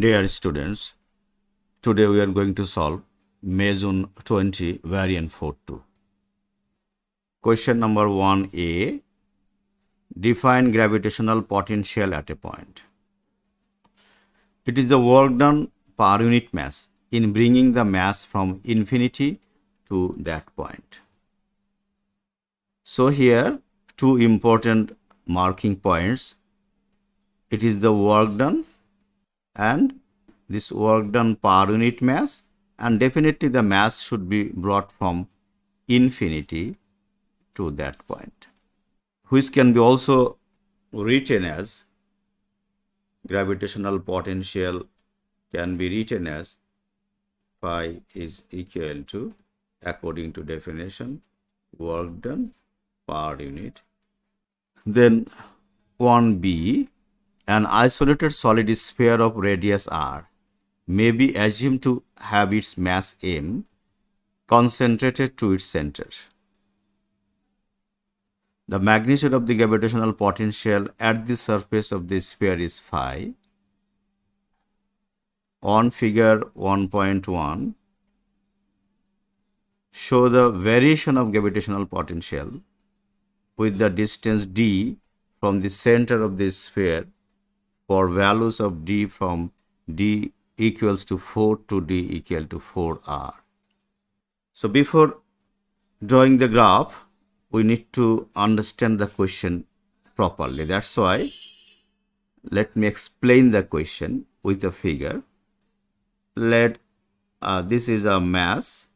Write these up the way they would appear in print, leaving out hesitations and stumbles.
Dear students, today we are going to solve May June 20 variant 4-2. Question number 1a. Define gravitational potential at a point. It is the work done per unit mass in bringing the mass from infinity to that point. So here two important marking points. It is the work done and this work done per unit mass, and definitely the mass should be brought from infinity to that point, which can be also written as gravitational potential can be written as phi is equal to, according to definition, work done per unit. Then 1b, an isolated solid sphere of radius r may be assumed to have its mass m concentrated to its center. The magnitude of the gravitational potential at the surface of the sphere is phi. On figure 1.1, show the variation of gravitational potential with the distance d from the center of the sphere for values of d from d equals to 4 to d equal to 4r. So before drawing the graph, we need to understand the question properly. That's why let me explain the question with a figure. This is a mass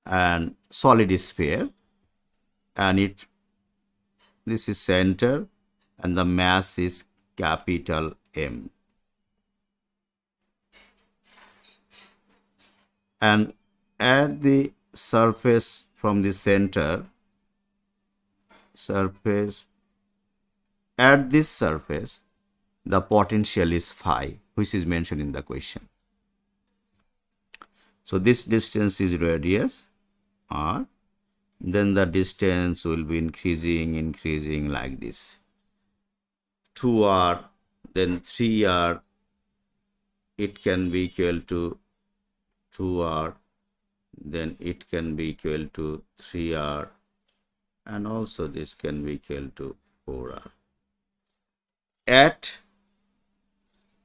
and solid sphere, and this is center and the mass is capital M. And at the surface from the center, at this surface, the potential is phi, which is mentioned in the question. So this distance is radius r, then the distance will be increasing like this. 2r, then 3r, it can be equal to 2r, then it can be equal to 3r, and also this can be equal to 4r. At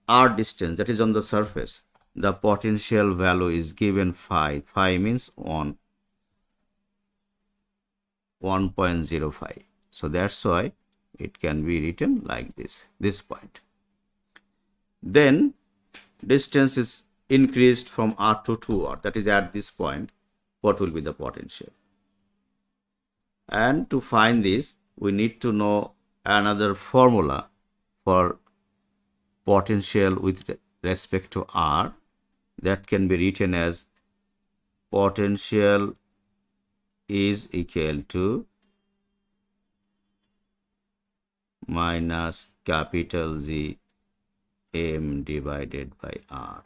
r distance, that is on the surface, the potential value is given phi. Phi means 1.05. So that's why it can be written like this point. Then distance is increased from r to 2r, that is at this point, what will be the potential? And to find this, we need to know another formula for potential with respect to r, that can be written as potential is equal to minus capital Z M divided by R.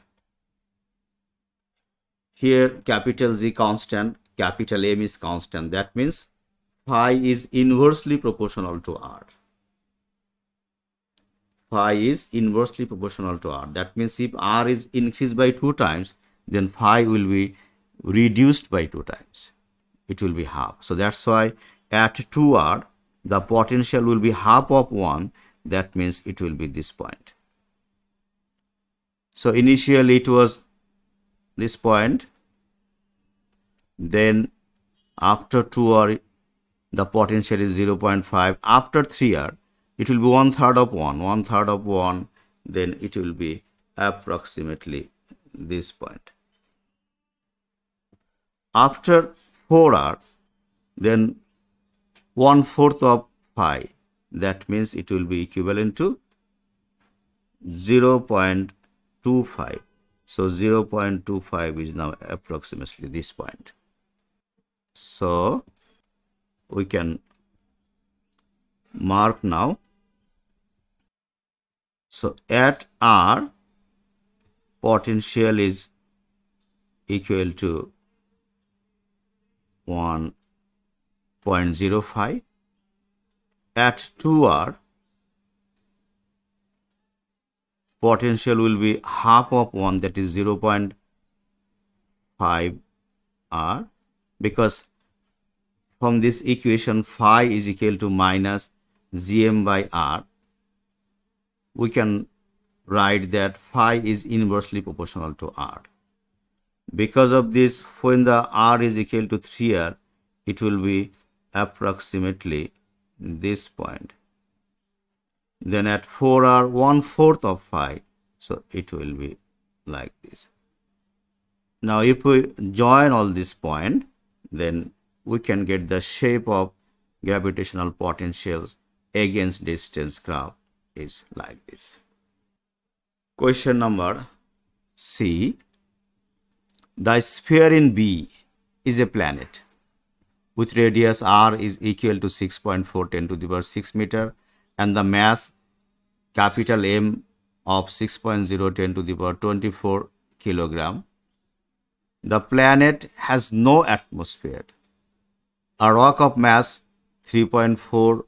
Here capital Z constant, capital M is constant. That means phi is inversely proportional to R. Phi is inversely proportional to R. That means if R is increased by 2 times, then phi will be reduced by 2 times. It will be half. So that's why at 2R, the potential will be half of 1. That means it will be this point. So initially it was this point. Then after 2R, the potential is 0.5. After 3R, it will be 1/3 of 1. 1/3 of 1. Then it will be approximately this point. After 4R, then 1/4 of phi. That means it will be equivalent to 0.25. So 0.25 is now approximately this point. So we can mark now. So at R, potential is equal to 1.05. At 2R, potential will be half of 1, that is 0.5 r, because from this equation phi is equal to minus gm by r, we can write that phi is inversely proportional to r. Because of this, when the r is equal to 3r, it will be approximately this point. Then at 4r, 1/4 of phi, so it will be like this. Now if we join all this point, then we can get the shape of gravitational potentials against distance graph is like this. Question number C. The sphere in B is a planet with radius r is equal to 6.4 10 to the power 6 meter and the mass capital M of 6.0 10 to the power 24 kilogram. The planet has no atmosphere. A rock of mass 3.4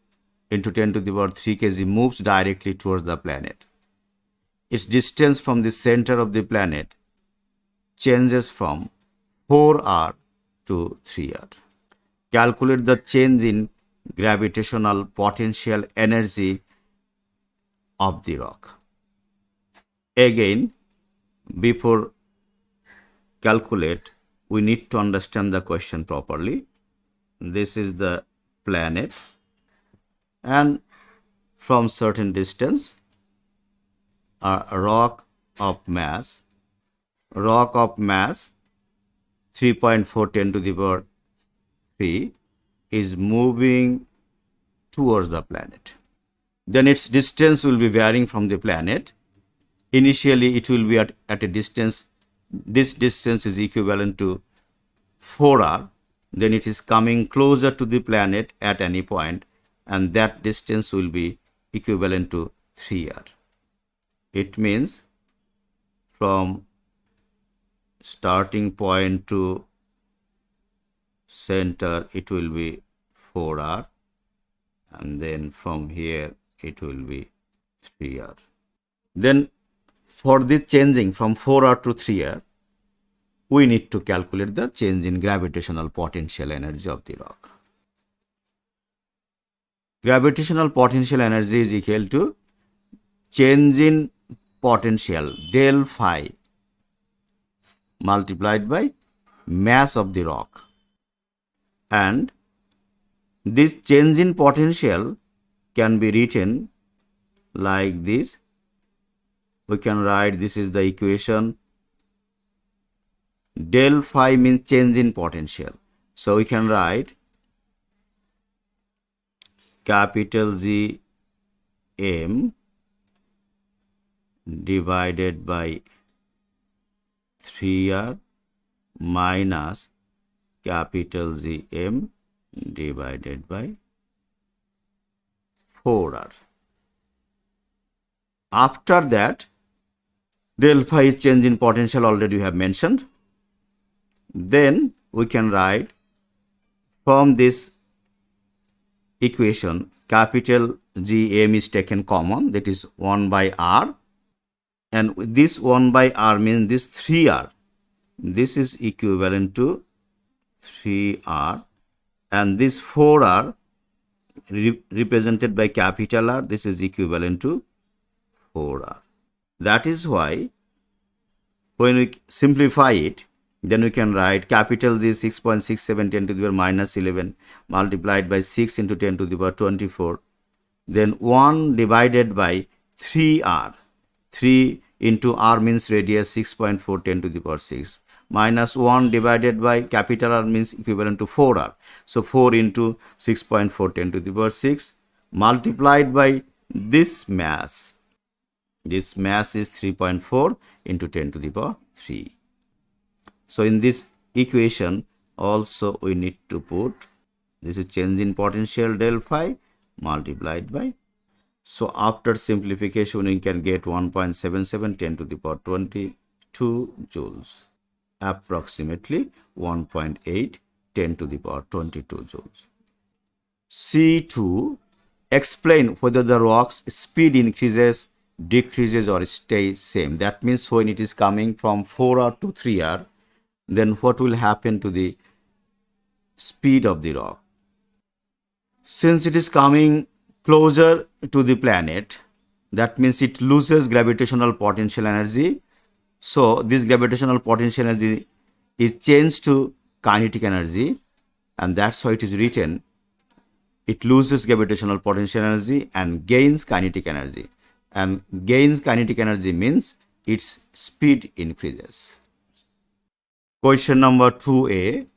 into 10 to the power 3 kg moves directly towards the planet. Its distance from the center of the planet changes from 4r to 3r. Calculate the change in gravitational potential energy of the rock. Again, before calculate, we need to understand the question properly. This is the planet, and from certain distance, a rock of mass 3.4 10 to the power 3 is moving towards the planet. Then its distance will be varying from the planet. Initially, it will be at a distance. This distance is equivalent to 4r. Then it is coming closer to the planet at any point, and that distance will be equivalent to 3r. It means from starting point to center it will be 4r, and then from here it will be 3r. Then for this changing from 4r to 3r, we need to calculate the change in gravitational potential energy of the rock. Gravitational potential energy is equal to change in potential del phi multiplied by mass of the rock. And this change in potential can be written like this. We can write, this is the equation. Del phi means change in potential. So we can write capital G M divided by 3r minus capital G M divided by 4r. After that, del phi is change in potential, already we have mentioned. Then we can write from this equation, capital G M is taken common, that is 1 by r, and this 1 by r means this 3r. This is equivalent to 3r, and this 4r represented by capital R, this is equivalent to 4r. That is why when we simplify it, then we can write capital G 6.67 10 to the power minus 11 multiplied by 6 into 10 to the power 24. Then 1 divided by 3r. 3 into r means radius 6.4 10 to the power 6. Minus 1 divided by capital R means equivalent to 4r. So 4 into 6.4 10 to the power 6 multiplied by this mass. This mass is 3.4 into 10 to the power 3. So in this equation also we need to put, this is change in potential del phi multiplied by. So after simplification we can get 1.77 10 to the power 22 joules. Approximately 1.8 10 to the power 22 joules. C2. Explain whether the rock's speed increases decreases or stays same. That means when it is coming from 4R to 3R, then what will happen to the speed of the rock? Since it is coming closer to the planet, that means it loses gravitational potential energy. So this gravitational potential energy is changed to kinetic energy, and that's why it is written it loses gravitational potential energy and gains kinetic energy. And gains kinetic energy means its speed increases. Question number 2a.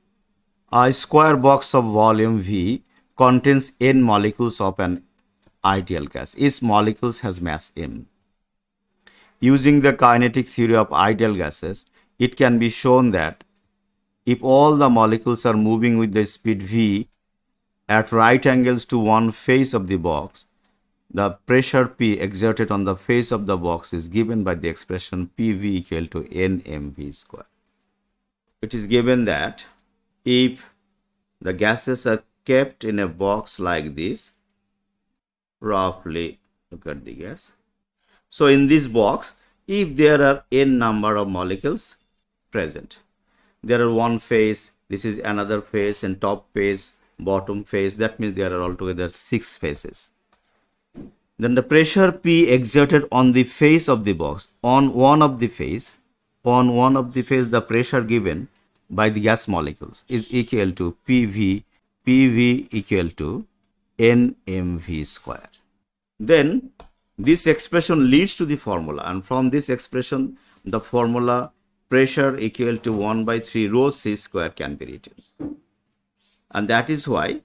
A square box of volume V contains n molecules of an ideal gas. Each molecule has mass m. Using the kinetic theory of ideal gases, it can be shown that if all the molecules are moving with the speed v at right angles to one face of the box, the pressure P exerted on the face of the box is given by the expression PV equal to nmv square. It is given that if the gases are kept in a box like this, roughly look at the gas. So in this box, if there are n number of molecules present, there are one face, this is another face, and top face, bottom face, that means there are altogether 6 faces. Then the pressure P exerted on the face of the box, on one of the face, the pressure given by the gas molecules is equal to PV equal to nmv square. Then this expression leads to the formula, and from this expression the formula pressure equal to 1 by 3 rho c square can be written. And that is why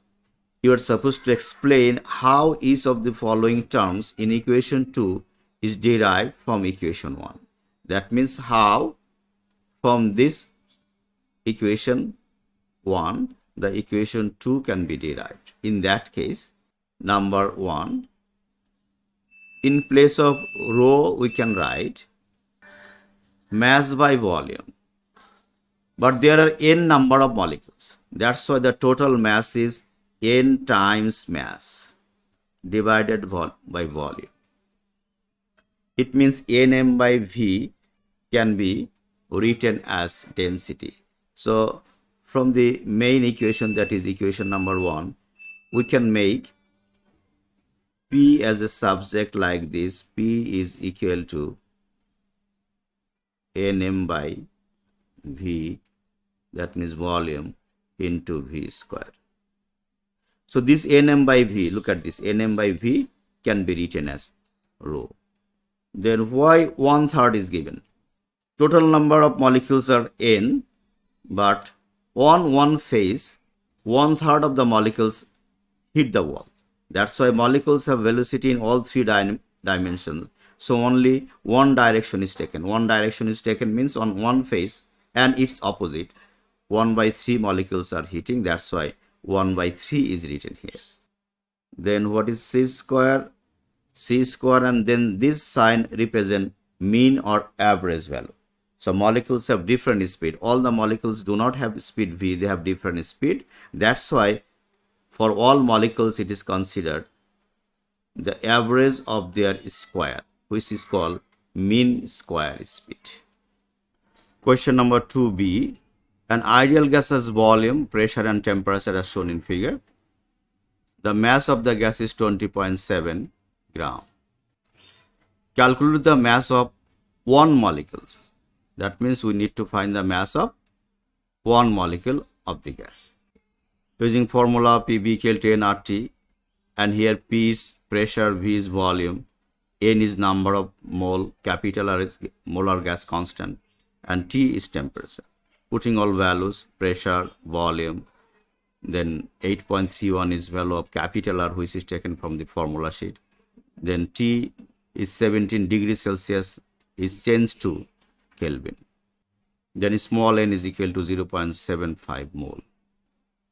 you are supposed to explain how each of the following terms in equation 2 is derived from equation 1. That means how from this equation 1 the equation 2 can be derived. In that case, number 1, in place of rho we can write mass by volume, but there are n number of molecules. That's why the total mass is n times mass divided by volume. It means nm by v can be written as density. So from the main equation, that is equation number 1, we can make P as a subject like this. P is equal to nm by v, that means volume, into v square. So this nm by v, look at this, nm by v can be written as rho. Then why 1/3 is given? Total number of molecules are n, but on one phase 1/3 of the molecules hit the wall. That's why molecules have velocity in all 3 dimensions. So only one direction is taken. One direction is taken means on one phase and its opposite 1 by 3 molecules are hitting. That's why 1 by 3 is written here. Then what is c square? C square, and then this sign represent mean or average value. So molecules have different speed. All the molecules do not have speed v, they have different speed. That's why for all molecules it is considered the average of their square, which is called mean square speed. Question number 2b. An ideal gas's volume, pressure and temperature are shown in figure. The mass of the gas is 20.7 gram. Calculate the mass of one molecule. That means we need to find the mass of one molecule of the gas. Using formula PV equal to nRT, and here P is pressure, V is volume, N is number of mole, capital R is molar gas constant, and T is temperature. Putting all values, pressure, volume, then 8.31 is value of capital R, which is taken from the formula sheet. Then T is 17 degrees Celsius is changed to Kelvin. Then small n is equal to 0.75 mole.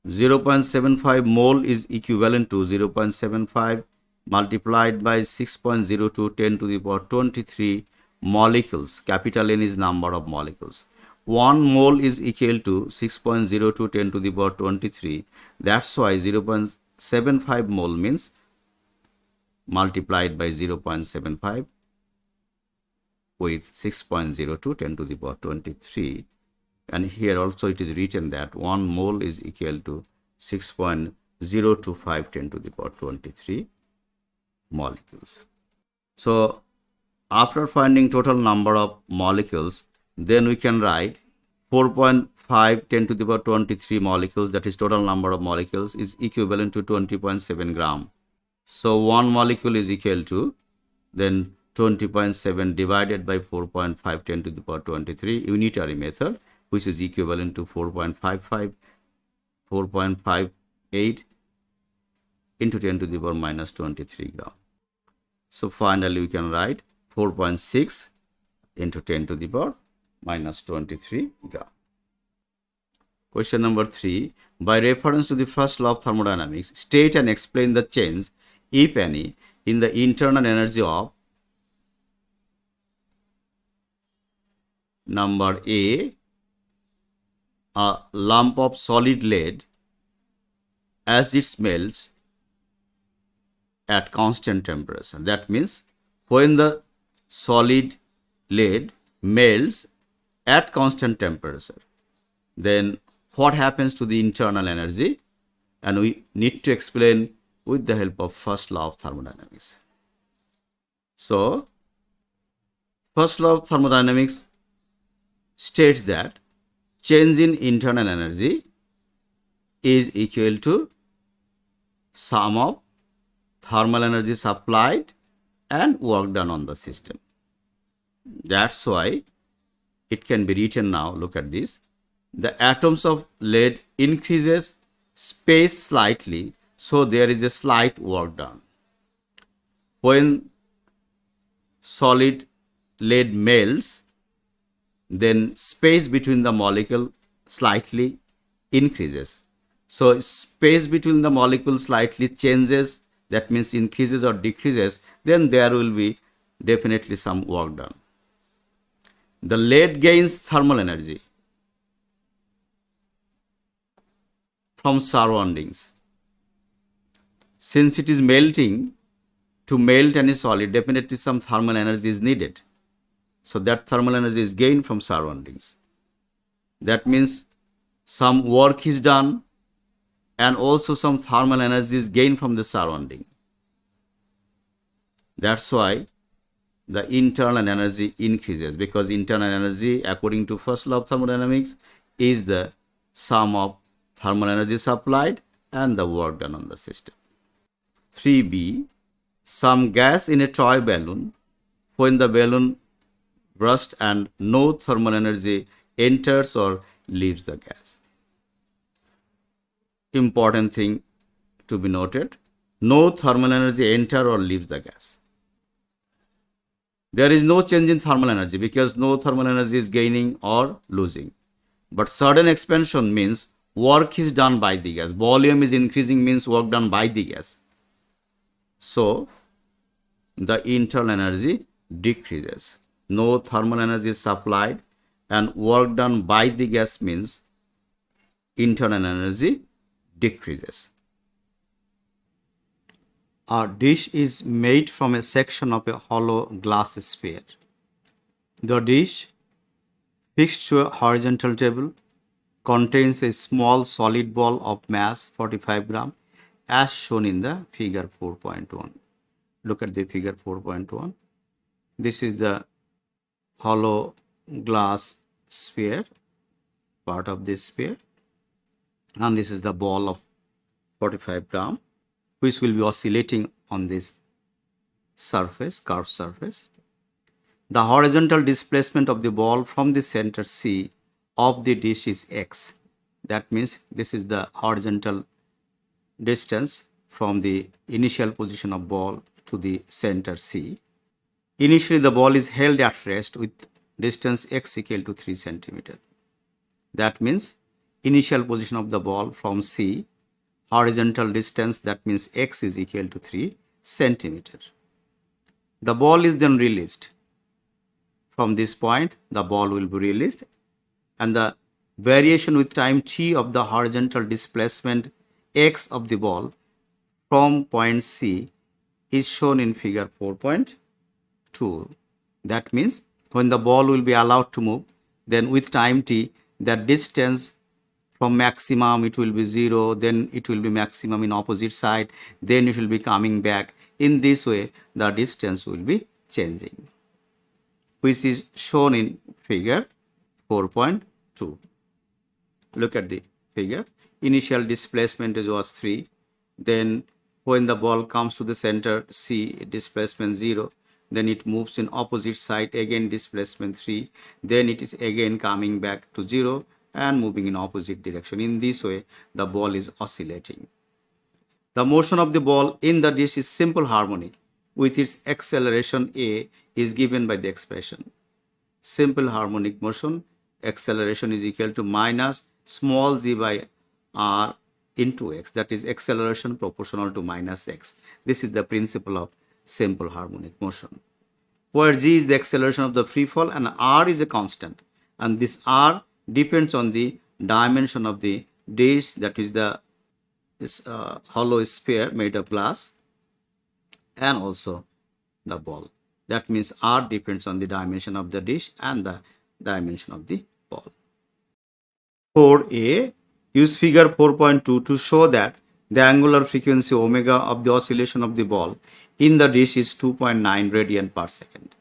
0.75 mole is equivalent to 0.75 multiplied by 6.02 10 to the power 23 molecules. Capital N is number of molecules. 1 mole is equal to 6.02 10 to the power 23. That's why 0.75 mole means multiplied by 0.75 with 6.02 10 to the power 23, and here also it is written that 1 mole is equal to 6.025 10 to the power 23 molecules. So after finding total number of molecules, then we can write 4.5 10 to the power 23 molecules, that is total number of molecules, is equivalent to 20.7 gram. So one molecule is equal to then 20.7 divided by 4.5 10 to the power 23 unitary method, which is equivalent to 4.58 into 10 to the power minus 23 gram. So finally we can write 4.6 into 10 to the power minus 23 gram. Question number 3. By reference to the first law of thermodynamics, state and explain the change, if any, in the internal energy of number A, a lump of solid lead as it melts at constant temperature. That means when the solid lead melts at constant temperature, then what happens to the internal energy? And we need to explain with the help of first law of thermodynamics. So first law of thermodynamics states that change in internal energy is equal to sum of thermal energy supplied and work done on the system. That's why it can be written now. Look at this. The atoms of lead increases space slightly, so there is a slight work done. When solid lead melts, then space between the molecule slightly increases. So space between the molecule slightly changes, that means increases or decreases, then there will be definitely some work done. The lead gains thermal energy from surroundings. Since it is melting, to melt any solid, definitely some thermal energy is needed. So that thermal energy is gained from surroundings. That means some work is done and also some thermal energy is gained from the surrounding. That's why the internal energy increases, because internal energy, according to first law of thermodynamics, is the sum of thermal energy supplied and the work done on the system. 3b. Some gas in a toy balloon, when the balloon bursts and no thermal energy enters or leaves the gas. Important thing to be noted, no thermal energy enter or leaves the gas. There is no change in thermal energy because no thermal energy is gaining or losing. But sudden expansion means work is done by the gas. Volume is increasing means work done by the gas. So the internal energy decreases. No thermal energy is supplied and work done by the gas means internal energy decreases. A dish is made from a section of a hollow glass sphere. The dish, fixed to a horizontal table, contains a small solid ball of mass 45 gram as shown in the figure 4.1. Look at the figure 4.1. This is the hollow glass sphere, part of this sphere, and this is the ball of 45 gram, which will be oscillating on this surface, curved surface. The horizontal displacement of the ball from the center C of the dish is x. That means this is the horizontal distance from the initial position of ball to the center C. Initially the ball is held at rest with distance x equal to 3 cm. That means initial position of the ball from C, horizontal distance, that means x is equal to 3 cm. The ball is then released. From this point the ball will be released, and the variation with time t of the horizontal displacement x of the ball from point C is shown in figure 4.2. That means when the ball will be allowed to move, then with time t, the distance from maximum it will be 0, then it will be maximum in opposite side, then it will be coming back. In this way the distance will be changing, which is shown in figure 4.2. Look at the figure. Initial displacement was 3, then when the ball comes to the center C, displacement 0, then it moves in opposite side, again displacement 3, then it is again coming back to 0 and moving in opposite direction. In this way the ball is oscillating. The motion of the ball in the dish is simple harmonic with its acceleration a is given by the expression simple harmonic motion, acceleration is equal to minus small g by r into x, that is acceleration proportional to minus x. This is the principle of simple harmonic motion, where g is the acceleration of the free fall and r is a constant, and this r depends on the dimension of the dish, that is the hollow sphere made of glass, and also the ball. That means r depends on the dimension of the dish and the dimension of the ball. 4a, use figure 4.2 to show that the angular frequency omega of the oscillation of the ball in the dish is 2.9 radian per second.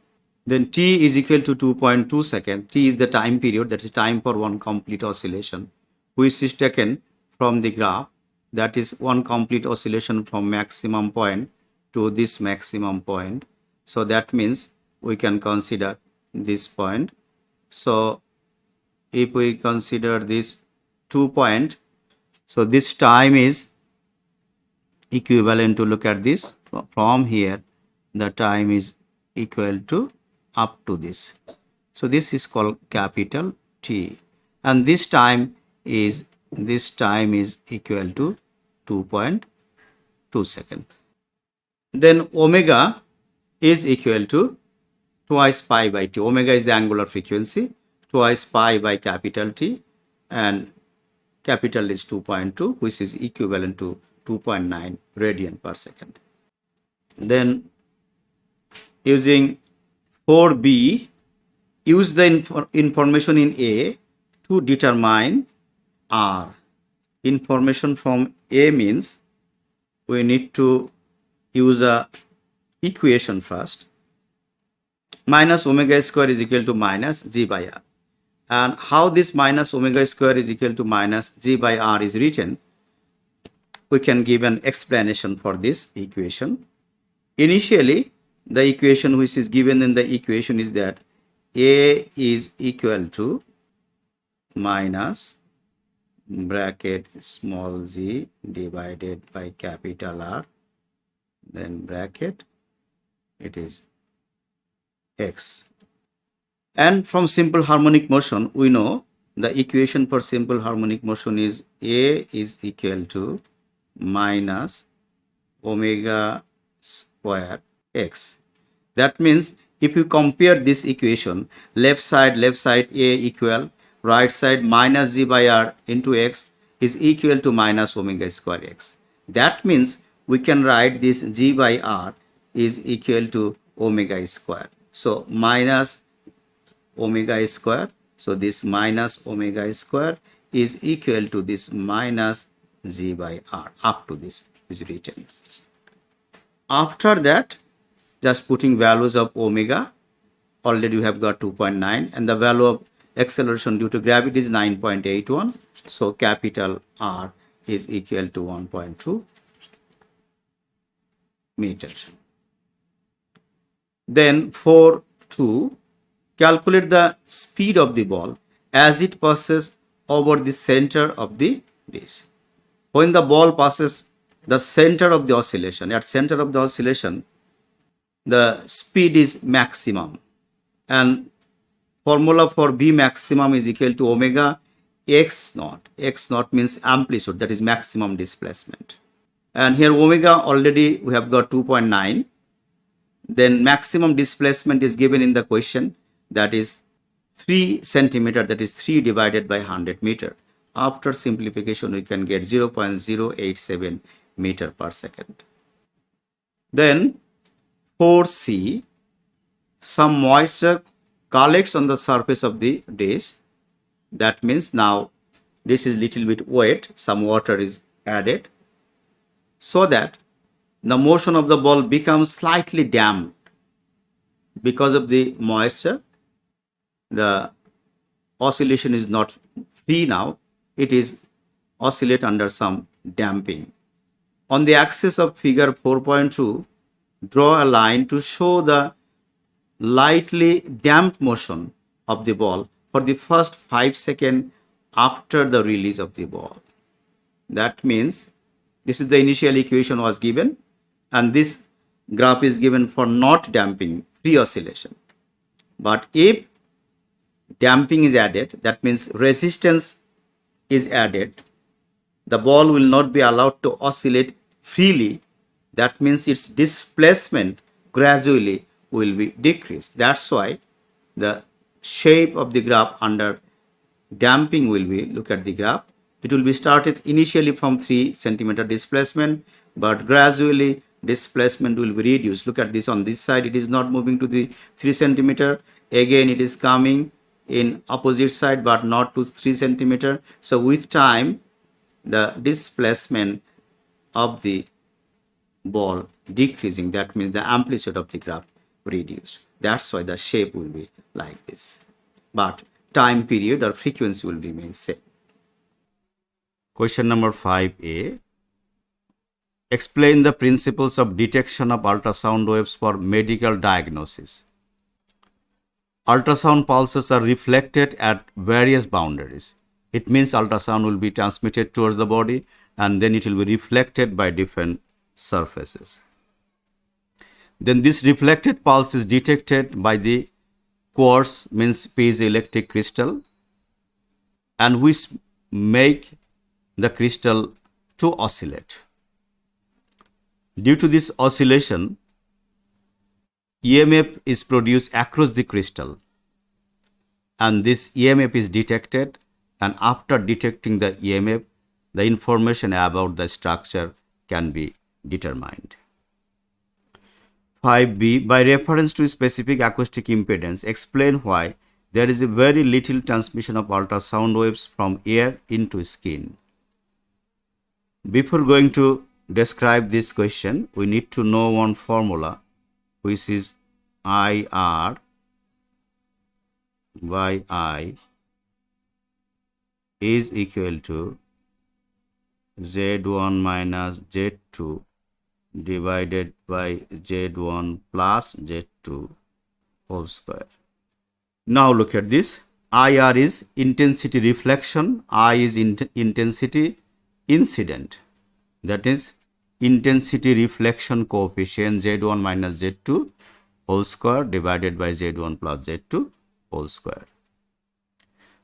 Then t is equal to 2.2 seconds. T is the time period, that is time for one complete oscillation, which is taken from the graph, that is one complete oscillation from maximum point to this maximum point. So that means we can consider this point. So if we consider this 2 point, so this time is equivalent to, look at this, from here the time is equal to up to this. So this is called capital T, and this time is equal to 2.2 seconds. Then omega is equal to twice pi by t. Omega is the angular frequency, twice pi by capital T, and capital is 2.2, which is equivalent to 2.9 radian per second. Then using 4b, use the information in A to determine R. Information from A means we need to use a equation first. Minus omega square is equal to minus g by r. And how this minus omega square is equal to minus g by r is written, we can give an explanation for this equation. Initially, the equation which is given in the equation is that A is equal to minus bracket small g divided by capital R, then bracket it is x. And from simple harmonic motion, we know the equation for simple harmonic motion is A is equal to minus omega square x. That means if you compare this equation, left side A equal, right side minus g by r into x is equal to minus omega square x. That means we can write this g by r is equal to omega square. So minus omega square. So this minus omega square is equal to this minus g by r. Up to this is written. After that, just putting values of omega, already you have got 2.9, and the value of acceleration due to gravity is 9.81. So capital R is equal to 1.2 meters. Then for 2, calculate the speed of the ball as it passes over the center of the dish. When the ball passes the center of the oscillation, at center of the oscillation, the speed is maximum, and formula for B maximum is equal to omega x naught. X naught means amplitude, that is maximum displacement. And here omega already we have got 2.9. Then maximum displacement is given in the question, that is 3 centimeter, that is 3 divided by 100 meter. After simplification, we can get 0.087 meter per second. Then 4C, some moisture collects on the surface of the dish. That means now this is little bit wet, some water is added, so that the motion of the ball becomes slightly damped. Because of the moisture, the oscillation is not free now, it is oscillate under some damping. On the axis of figure 4.2, draw a line to show the lightly damped motion of the ball for the first 5 seconds after the release of the ball. That means this is the initial equation was given, and this graph is given for not damping, free oscillation. But if damping is added, that means resistance is added, the ball will not be allowed to oscillate freely. That means its displacement gradually will be decreased. That's why the shape of the graph under damping will be, look at the graph, it will be started initially from 3 centimeter displacement, but gradually displacement will be reduced. Look at this, on this side it is not moving to the 3 centimeter, again it is coming in opposite side but not to 3 centimeter. So with time the displacement of the ball decreasing, that means the amplitude of the graph reduced. That's why the shape will be like this, but time period or frequency will remain same. Question number 5a. Explain the principles of detection of ultrasound waves for medical diagnosis. Ultrasound pulses are reflected at various boundaries. It means ultrasound will be transmitted towards the body and then it will be reflected by different surfaces. Then this reflected pulse is detected by the quartz, means piezoelectric crystal, and which make the crystal to oscillate. Due to this oscillation, EMF is produced across the crystal, and this EMF is detected, and after detecting the EMF, the information about the structure can be determined. 5b. By reference to specific acoustic impedance, explain why there is a very little transmission of ultrasound waves from air into skin. Before going to describe this question, we need to know one formula, which is IR by I is equal to Z1 minus Z2 divided by Z1 plus Z2 whole square. Now look at this. IR is intensity reflection, I is intensity incident. That is intensity reflection coefficient Z1 minus Z2 whole square divided by Z1 plus Z2 whole square.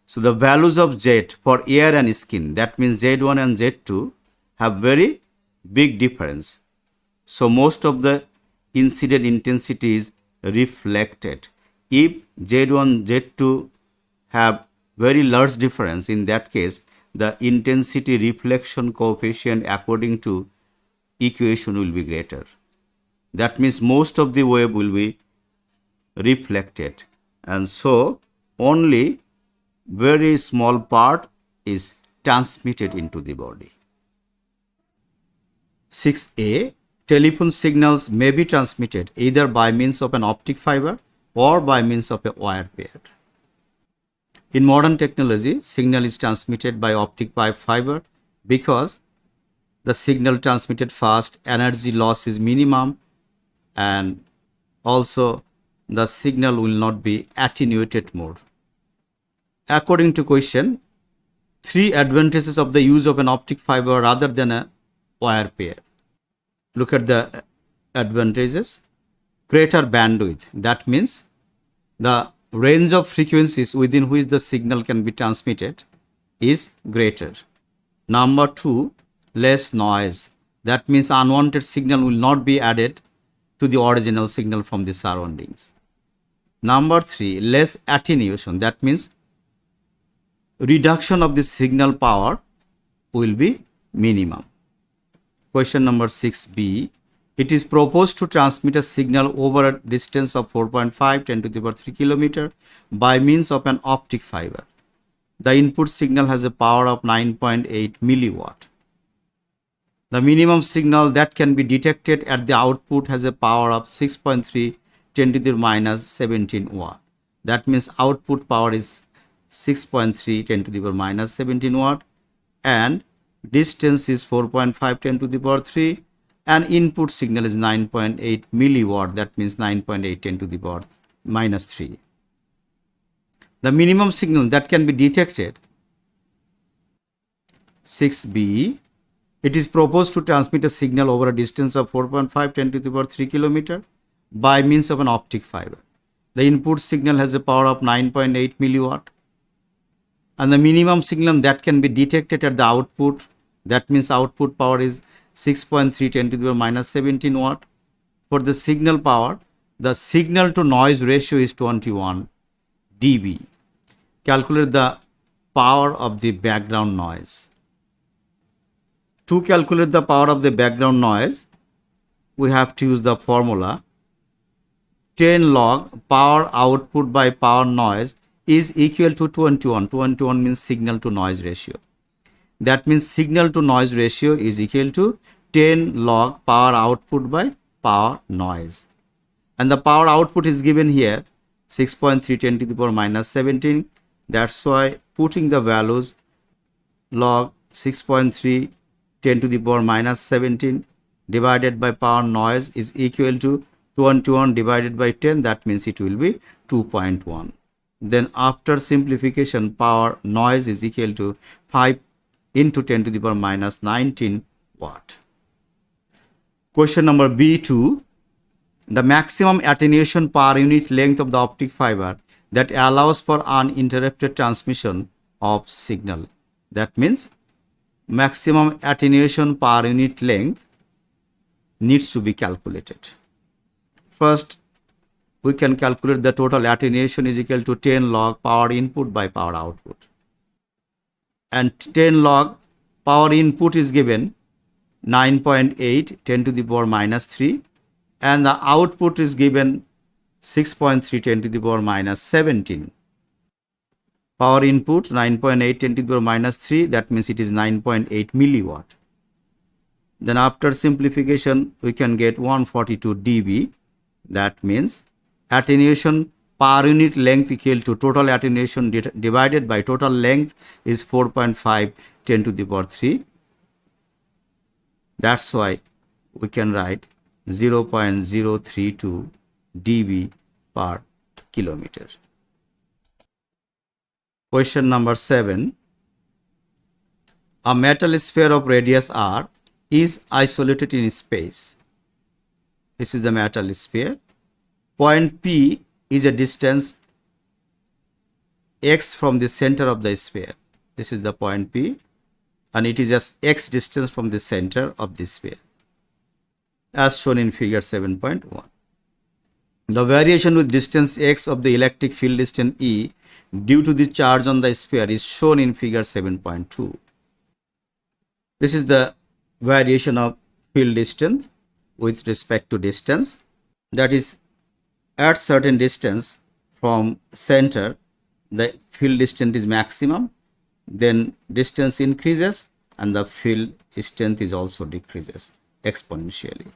So the values of Z for air and skin, that means Z1 and Z2 have very big difference. So most of the incident intensity is reflected. If Z1, Z2 have very large difference, in that case the intensity reflection coefficient according to equation will be greater. That means most of the wave will be reflected, and so only very small part is transmitted into the body. 6a. Telephone signals may be transmitted either by means of an optic fiber or by means of a wire pair. In modern technology, signal is transmitted by optic fiber because the signal transmitted fast, energy loss is minimum, and also the signal will not be attenuated more. According to question, 3 advantages of the use of an optic fiber rather than a wire pair. Look at the advantages. Greater bandwidth, that means the range of frequencies within which the signal can be transmitted is greater. Number 2, less noise, that means unwanted signal will not be added to the original signal from the surroundings. Number 3, less attenuation, that means reduction of the signal power will be minimum. Question number 6b. It is proposed to transmit a signal over a distance of 4.5 10 to the power 3 kilometer by means of an optic fiber. The input signal has a power of 9.8 milliwatt. The minimum signal that can be detected at the output has a power of 6.3 10 to the minus 17 watt. That means output power is 6.3 10 to the power minus 17 watt, and distance is 4.5 10 to the power 3, and input signal is 9.8 milliwatt. That means 9.8 10 to the power minus 3. The minimum signal that can be detected, 6b, it is proposed to transmit a signal over a distance of 4.5 10 to the power 3 kilometer by means of an optic fiber. The input signal has a power of 9.8 milliwatt, and the minimum signal that can be detected at the output, that means output power is 6.3 10 to the power minus 17 watt. For the signal power, the signal to noise ratio is 21 dB. Calculate the power of the background noise. To calculate the power of the background noise, we have to use the formula 10 log power output by power noise is equal to 21. 21 means signal to noise ratio. That means signal to noise ratio is equal to 10 log power output by power noise. And the power output is given here 6.3 10 to the power minus 17. That's why putting the values log 6.3 10 to the power minus 17 divided by power noise is equal to 21 divided by 10. That means it will be 2.1. Then after simplification, power noise is equal to 5 into 10 to the power minus 19 watt. Question number B2. The maximum attenuation per unit length of the optic fiber that allows for uninterrupted transmission of signal. That means maximum attenuation per unit length needs to be calculated. First, we can calculate the total attenuation is equal to 10 log power input by power output. And 10 log power input is given 9.8 10 to the power minus 3, and the output is given 6.3 10 to the power minus 17. Power input 9.8 10 to the power minus 3, that means it is 9.8 milliwatt. Then after simplification, we can get 142 dB. That means attenuation per unit length equal to total attenuation divided by total length is 4.5 10 to the power 3. That's why we can write 0.032 dB per kilometer. Question number 7. A metal sphere of radius r is isolated in space. This is the metal sphere. Point P is a distance x from the center of the sphere. This is the point P, and it is just x distance from the center of the sphere, as shown in figure 7.1. The variation with distance x of the electric field distance E due to the charge on the sphere is shown in figure 7.2. This is the variation of field distance with respect to distance. That is, at certain distance from center, the field distance is maximum, then distance increases and the field strength is also decreases exponentially.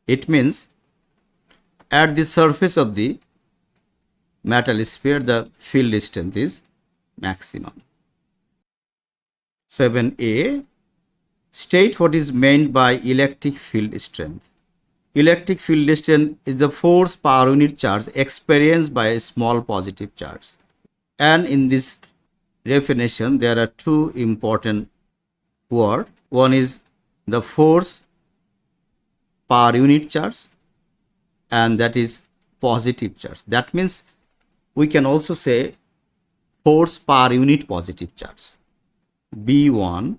It means at the surface of the metal sphere, the field strength is maximum. 7a. State what is meant by electric field strength. Electric field strength is the force per unit charge experienced by a small positive charge. And in this definition, there are two important words. One is the force per unit charge, and that is positive charge. That means we can also say force per unit positive charge. B1.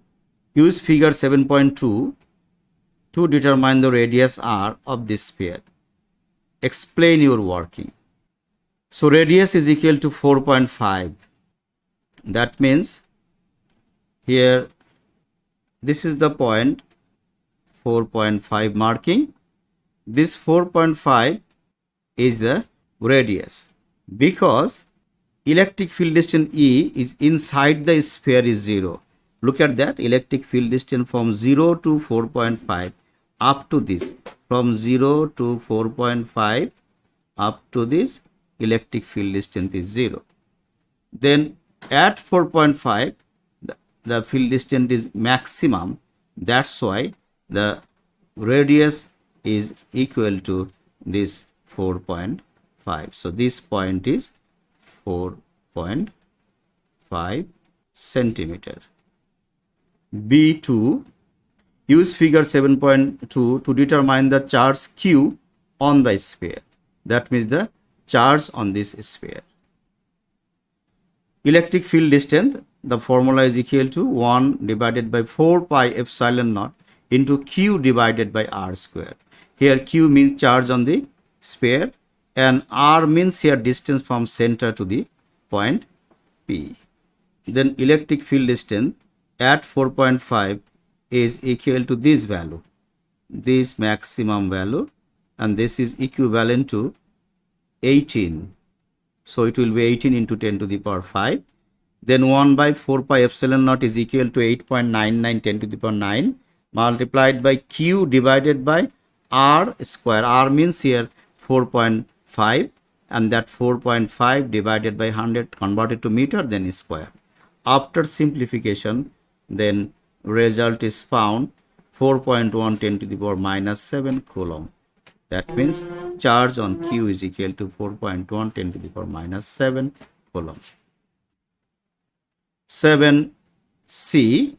Use figure 7.2 to determine the radius r of this sphere. Explain your working. So radius is equal to 4.5. That means here this is the point 4.5 marking, this 4.5 is the radius, because electric field distance E is inside the sphere is 0. Look at that, electric field distance from 0 to 4.5 up to this, from 0 to 4.5 up to this, electric field distance is 0. Then at 4.5 the field distance is maximum, that's why the radius is equal to this 4.5. So this point is 4.5 centimeter. B2, use figure 7.2 to determine the charge Q on the sphere. That means the charge on this sphere. Electric field distance, the formula is equal to 1 divided by 4 pi epsilon naught into Q divided by R square. Here Q means charge on the sphere and R means here distance from center to the point P. Then electric field distance at 4.5 is equal to this value, this maximum value, and this is equivalent to 18. So it will be 18 into 10 to the power 5. Then 1 by 4 pi epsilon naught is equal to 8.99 10 to the power 9 multiplied by Q divided by R square. R means here 4.5, and that 4.5 divided by 100 converted to meter, then square. After simplification, then result is found 4.1 10 to the power minus 7 coulomb. That means charge on Q is equal to 4.1 10 to the power minus 7 coulomb. 7C,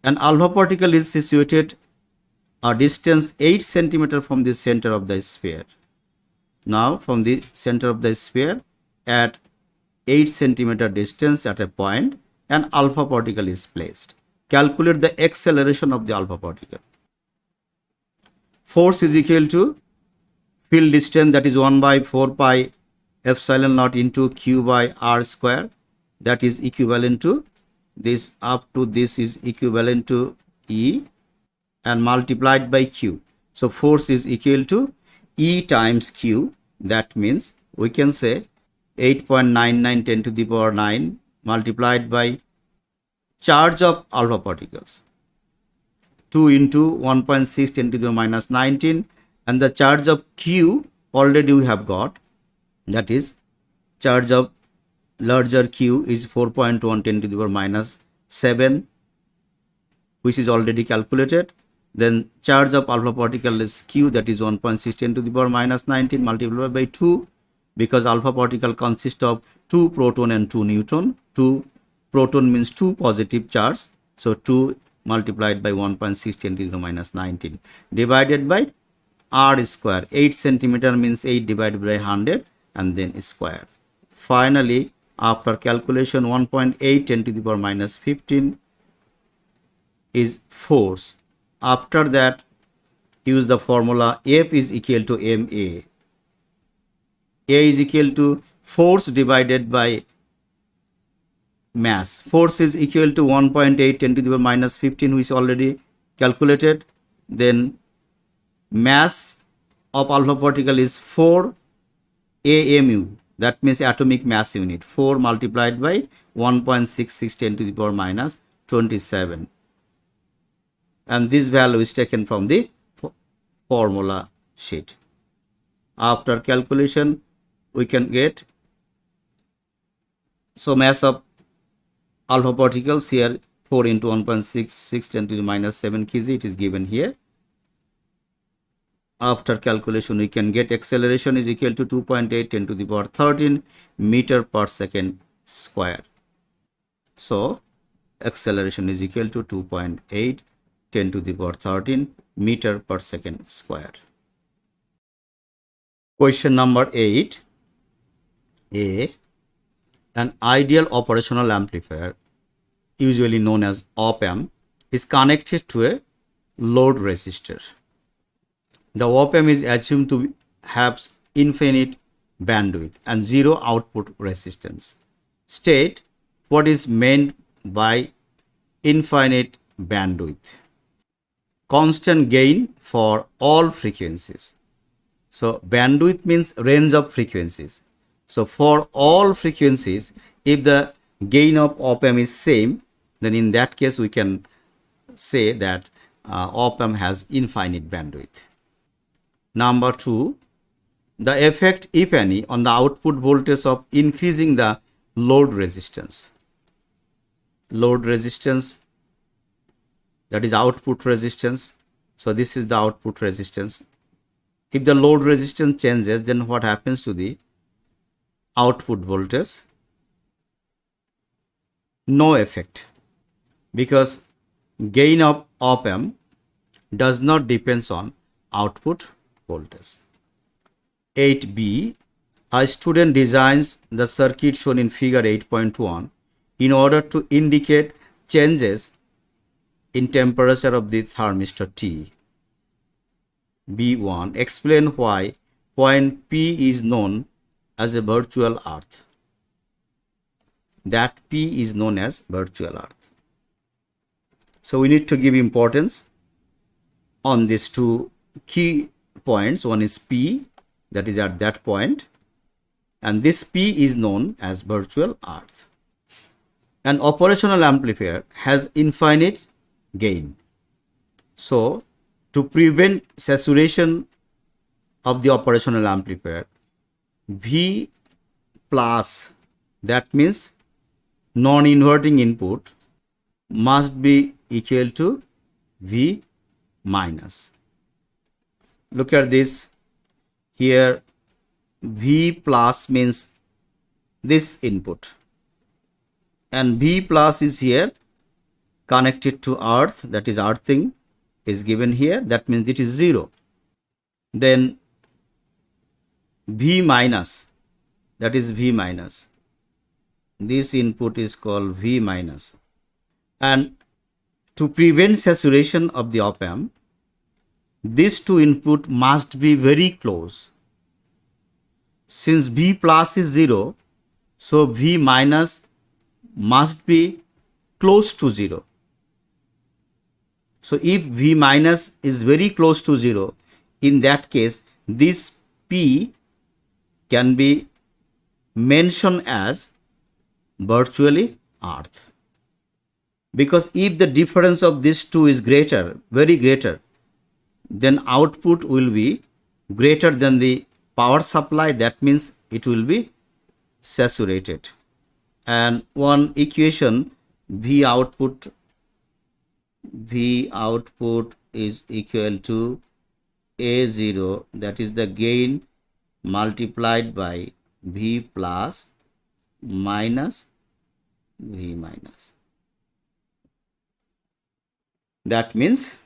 an alpha particle is situated a distance 8 centimeter from the center of the sphere. Now from the center of the sphere at 8 centimeter distance at a point, an alpha particle is placed. Calculate the acceleration of the alpha particle. Force is equal to field distance, that is 1 by 4 pi epsilon naught into Q by R square, that is equivalent to this, up to this is equivalent to E, and multiplied by Q. So force is equal to E times Q. That means we can say 8.99 10 to the power 9 multiplied by charge of alpha particles, 2 into 1.6 10 to the minus 19, and the charge of Q already we have got, that is charge of larger Q is 4.1 10 to the power minus 7, which is already calculated. Then charge of alpha particle is Q, that is 1.6 10 to the power minus 19 multiplied by 2, because alpha particle consists of 2 proton and 2 neutron. 2 proton means 2 positive charge, so 2 multiplied by 1.6 10 to the power minus 19 divided by R square. 8 centimeter means 8 divided by 100 and then square. Finally, after calculation 1.8 10 to the power minus 15 is force. After that, use the formula F is equal to ma. A is equal to force divided by mass. Force is equal to 1.8 10 to the power minus 15, which is already calculated. Then mass of alpha particle is 4 AMU, that means atomic mass unit, 4 multiplied by 1.66 10 to the power minus 27. And this value is taken from the formula sheet. After calculation, we can get, so mass of alpha particles here 4 into 1.66 10 to the minus 7 kg, it is given here. After calculation, we can get acceleration is equal to 2.8 10 to the power 13 meter per second square. So acceleration is equal to 2.8 10 to the power 13 meter per second square. Question number 8. A. An ideal operational amplifier, usually known as op-amp, is connected to a load resistor. The op-amp is assumed to have infinite bandwidth and zero output resistance. State what is meant by infinite bandwidth. constant gain for all frequencies. So bandwidth means range of frequencies. So for all frequencies, if the gain of op-amp is same, then in that case we can say that op-amp has infinite bandwidth. Number 2, the effect, if any, on the output voltage of increasing the load resistance. Load resistance, that is output resistance. So this is the output resistance. If the load resistance changes, then what happens to the output voltage? No effect, because gain of op-amp does not depend on output voltage. 8b, a student designs the circuit shown in figure 8.1 in order to indicate changes in temperature of the thermistor T. B1, explain why point P is known as a virtual earth. That P is known as virtual earth. So we need to give importance on these two key points. One is P, that is at that point, and this P is known as virtual earth. An operational amplifier has infinite gain. So to prevent saturation of the operational amplifier, V plus, that means non-inverting input, must be equal to V minus. Look at this. Here V plus means this input, and V plus is here connected to earth, that is earthing is given here, that means it is 0. Then V minus, that is V minus, this input is called V minus. And to prevent saturation of the op-amp, these two input must be very close. Since V plus is 0, so V minus must be close to 0. So if V minus is very close to 0, in that case this P can be mentioned as virtually earth. Because if the difference of these two is greater, very greater, then output will be greater than the power supply, that means it will be saturated. And one equation, V output is equal to A0, that is the gain multiplied by V plus minus V minus. That means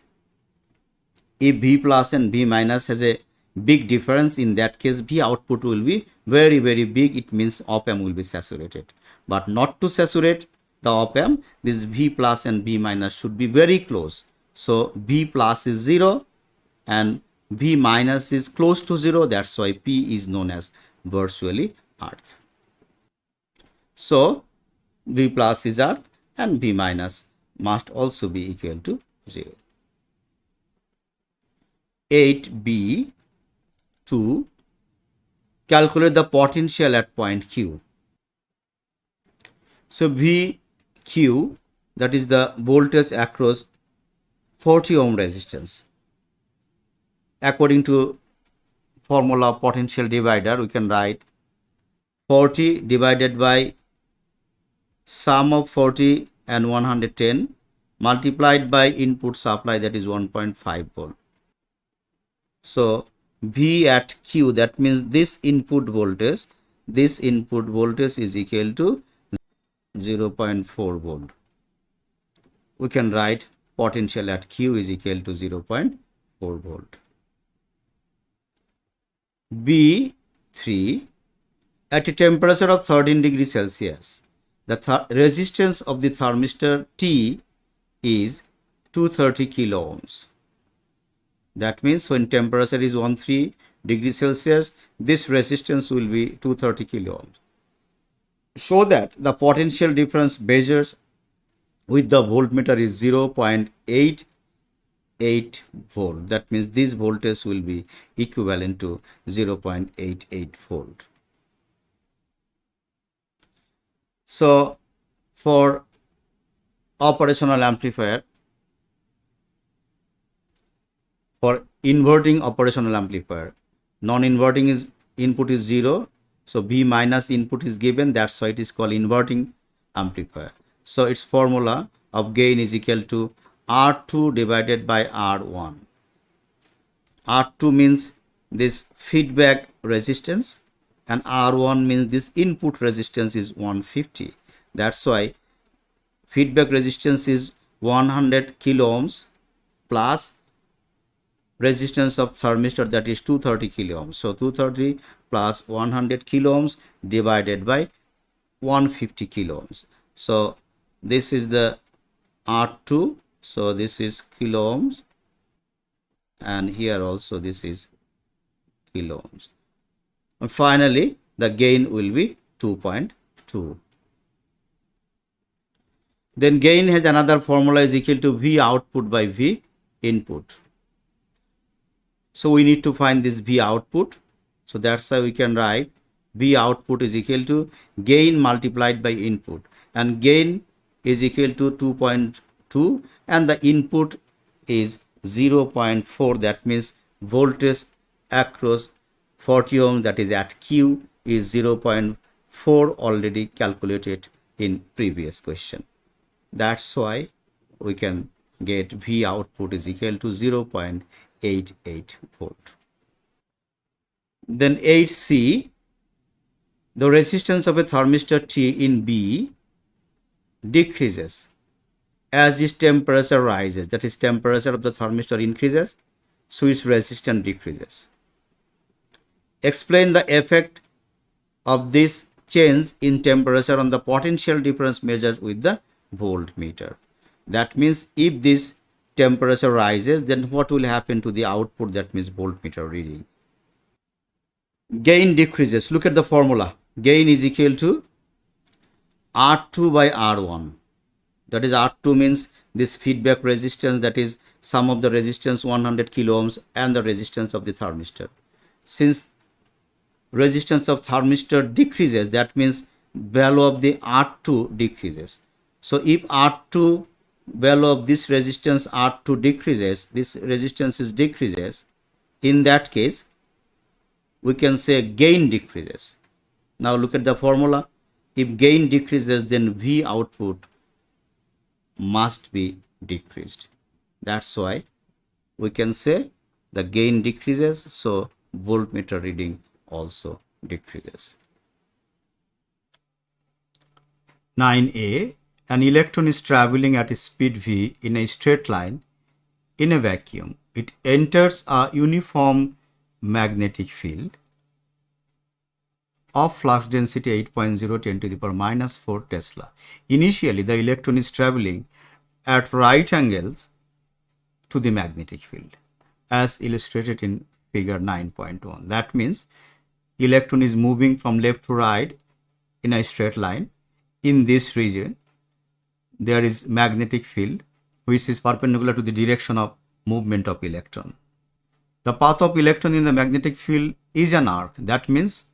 if V plus and V minus has a big difference, in that case V output will be very, very big. It means op-amp will be saturated. But not to saturate the op-amp, this V plus and V minus should be very close. So V plus is 0 and V minus is close to 0. That's why P is known as virtually earth. So V plus is earth and V minus must also be equal to 0. 8b, to calculate the potential at point Q. So VQ, that is the voltage across 40 ohm resistance. According to formula of potential divider, we can write 40 divided by sum of 40 and 110 multiplied by input supply, that is 1.5 volt. So V at Q, that means this input voltage is equal to 0.4 volt. We can write potential at Q is equal to 0.4 volt. B3, at a temperature of 13 degrees Celsius, the resistance of the thermistor T is 230 kilo ohms. That means when temperature is 13 degrees Celsius, this resistance will be 230 kilo ohms. So that the potential difference measured with the voltmeter is 0.8 0.88 volt. That means this voltage will be equivalent to 0.88 volt. So for operational amplifier, for inverting operational amplifier, non-inverting is input is 0, so B minus input is given, that's why it is called inverting amplifier. So its formula of gain is equal to R2 divided by R1. R2 means this feedback resistance and R1 means this input resistance is 150. That's why feedback resistance is 100 kilo ohms plus resistance of thermistor, that is 230 kilo ohms. So 230 plus 100 kilo ohms divided by 150 kilo ohms. So this is the R2. So this is kilo ohms, and here also this is kilo ohms. And finally the gain will be 2.2. Then gain has another formula is equal to V output by V input. So we need to find this V output. So that's why we can write V output is equal to gain multiplied by input, and gain is equal to 2.2 and the input is 0.4. That means voltage across 40 ohm, that is at Q, is 0.4, already calculated in previous question. That's why we can get V output is equal to 0.88 volt. Then 8C, the resistance of a thermistor T in B decreases as its temperature rises, that is temperature of the thermistor increases, so its resistance decreases. Explain the effect of this change in temperature on the potential difference measured with the voltmeter. That means if this temperature rises, then what will happen to the output, that means voltmeter reading. Gain decreases. Look at the formula. Gain is equal to R2 by R1. That is R2 means this feedback resistance, that is sum of the resistance 100 kilo ohms and the resistance of the thermistor. Since resistance of thermistor decreases, that means value of the R2 decreases. So if R2 value of this resistance R2 decreases, this resistance is decreases, in that case we can say gain decreases. Now look at the formula. If gain decreases, then V output must be decreased. That's why we can say the gain decreases, so voltmeter reading also decreases. 9A, an electron is traveling at a speed v in a straight line in a vacuum. It enters a uniform magnetic field of flux density 8.0 10 to the power minus 4 Tesla. Initially, the electron is traveling at right angles to the magnetic field as illustrated in figure 9.1. That means electron is moving from left to right in a straight line. In this region, there is magnetic field which is perpendicular to the direction of movement of electron. The path of electron in the magnetic field is an arc. That means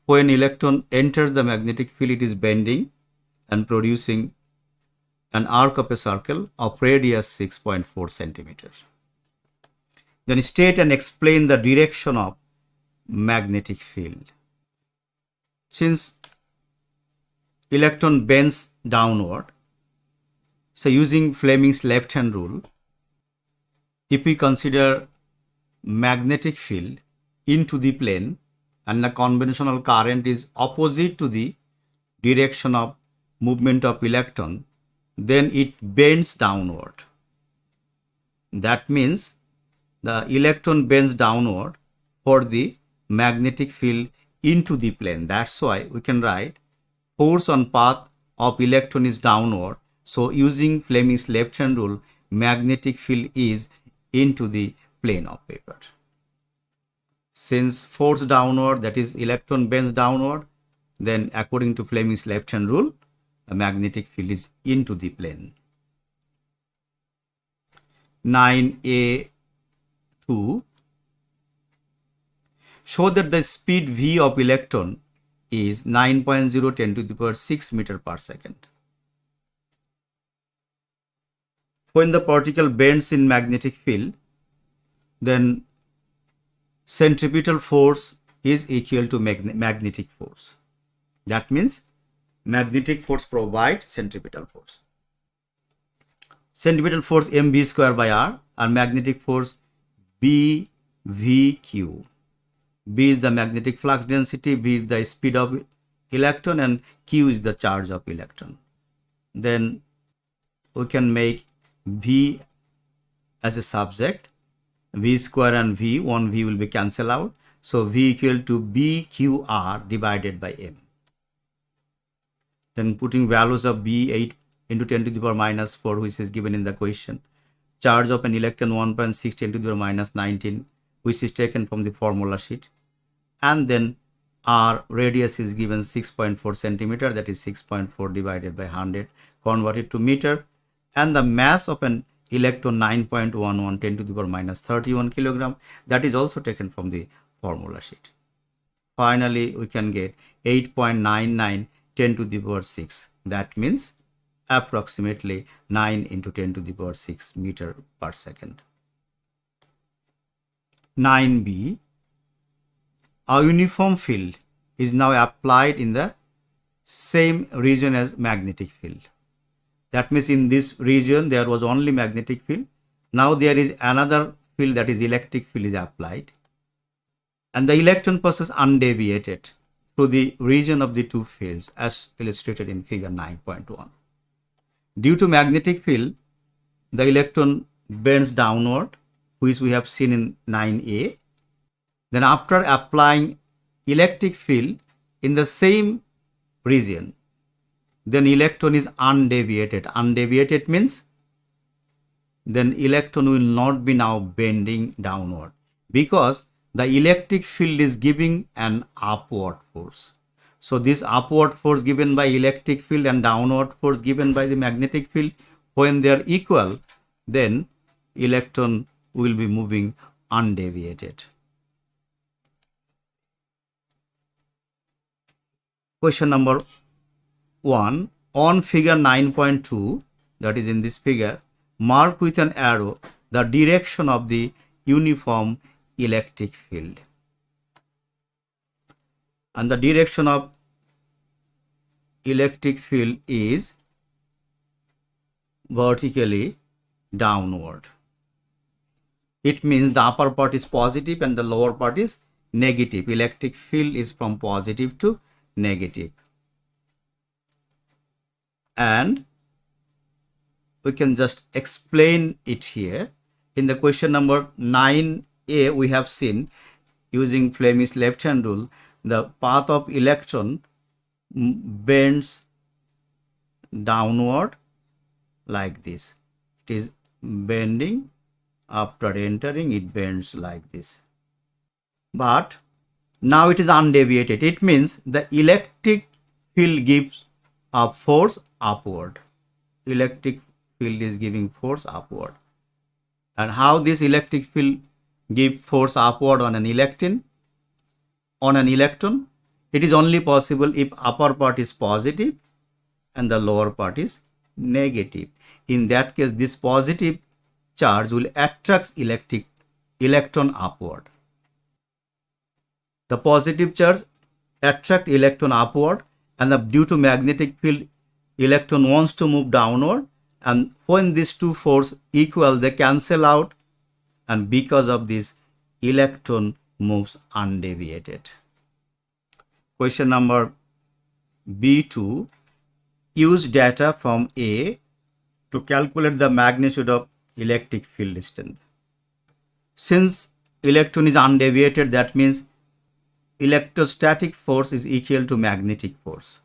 when electron enters the magnetic field, it is bending and producing an arc of a circle of radius 6.4 centimeters. Then state and explain the direction of magnetic field. Since electron bends downward, so using Fleming's left hand rule, if we consider magnetic field into the plane and the conventional current is opposite to the direction of movement of electron, then it bends downward. That means the electron bends downward for the magnetic field into the plane. That's why we can write force on path of electron is downward. So using Fleming's left hand rule, magnetic field is into the plane of paper. Since force downward, that is electron bends downward, then according to Fleming's left hand rule, a magnetic field is into the plane. 9a2 show that the speed v of electron is 9.0 10 to the power 6 meter per second. When the particle bends in magnetic field, then centripetal force is equal to magnetic force. That means magnetic force provides centripetal force. Centripetal force mv square by r and magnetic force bvq. B is the magnetic flux density, V is the speed of electron, and Q is the charge of electron. Then we can make V as a subject, V square and V, one V will be cancelled out. So V equal to BQR divided by M. Then putting values of B 8 into 10 to the power minus 4, which is given in the question. Charge of an electron 1.6 10 to the power minus 19, which is taken from the formula sheet. And then our radius is given 6.4 centimeter, that is 6.4 divided by 100, converted to meter. And the mass of an electron 9.11 10 to the power minus 31 kilogram, that is also taken from the formula sheet. Finally, we can get 8.99 10 to the power 6. That means approximately 9 into 10 to the power 6 meter per second. 9b. A uniform field is now applied in the same region as magnetic field. That means in this region there was only magnetic field. Now there is another field, that is electric field, is applied, and the electron passes undeviated through the region of the two fields as illustrated in figure 9.1. Due to magnetic field, the electron bends downward, which we have seen in 9a. Then after applying electric field in the same region, then electron is undeviated. Undeviated means then electron will not be now bending downward, because the electric field is giving an upward force. So this upward force given by electric field and downward force given by the magnetic field, when they are equal, then electron will be moving undeviated. Question number 1. On figure 9.2, that is in this figure, mark with an arrow the direction of the uniform electric field. And the direction of electric field is vertically downward. It means the upper part is positive and the lower part is negative. Electric field is from positive to negative. And we can just explain it here. In the question number 9a, we have seen, using Fleming's left hand rule, the path of electron bends downward like this. It is bending, after entering it bends like this. But now it is undeviated. It means the electric field gives a force upward. Electric field is giving force upward. And how this electric field give force upward on an electron? It is only possible if upper part is positive and the lower part is negative. In that case, this positive charge will attract electron upward. The positive charge attract electron upward, and due to magnetic field, electron wants to move downward, and when these two forces equal, they cancel out, and because of this, electron moves undeviated. Question number B2. Use data from A to calculate the magnitude of electric field strength. Since electron is undeviated, that means electrostatic force is equal to magnetic force.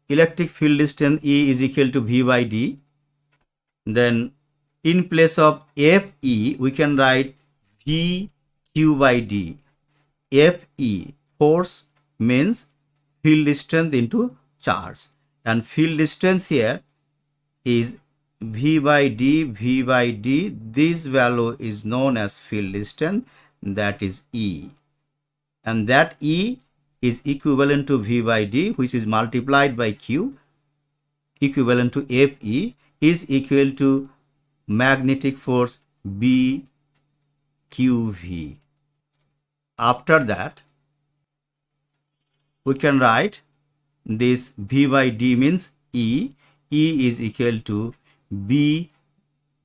Electric field strength E is equal to V by D. Then in place of Fe, we can write VQ by D. Fe, force, means field strength into charge. And field strength here is V by D, this value is known as field distance, that is E. And that E is equivalent to V by D, which is multiplied by Q, equivalent to Fe, is equal to magnetic force BQV. After that, we can write this V by D means E. E is equal to B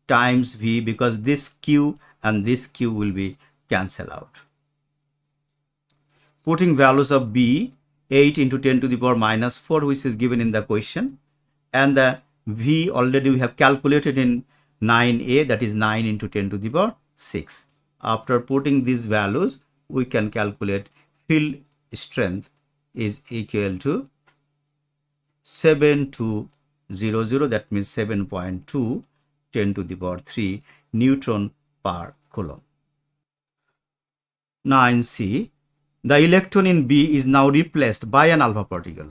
times V, because this Q and this Q will be cancelled out. Putting values of B, 8 into 10 to the power minus 4, which is given in the question, and the V already we have calculated in 9a, that is 9 into 10 to the power 6. After putting these values, we can calculate field strength is equal to 7200, that means 7.2 10 to the power 3 Newton per Coulomb. 9c, the electron in B is now replaced by an alpha particle.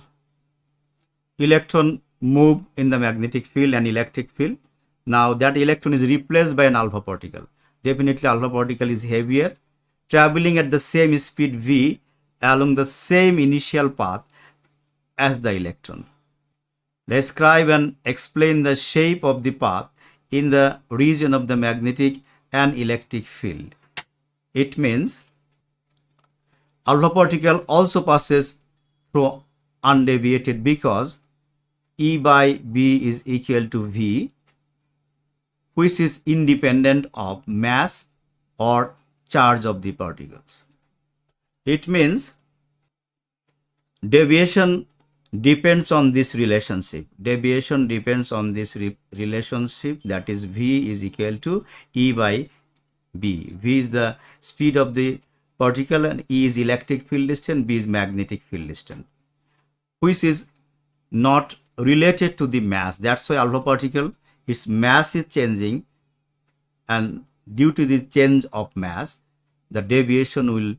Electron move in the magnetic field and electric field. Now that electron is replaced by an alpha particle. Definitely alpha particle is heavier, traveling at the same speed v along the same initial path as the electron. Describe and explain the shape of the path in the region of the magnetic and electric field. It means alpha particle also passes through undeviated, because E by B is equal to V, which is independent of mass or charge of the particles. It means deviation depends on this relationship. Deviation depends on this relationship, that is V is equal to E by B. V is the speed of the particle and E is electric field distance, B is magnetic field distance, which is not related to the mass. That's why alpha particle, its mass is changing, and due to the change of mass, the deviation will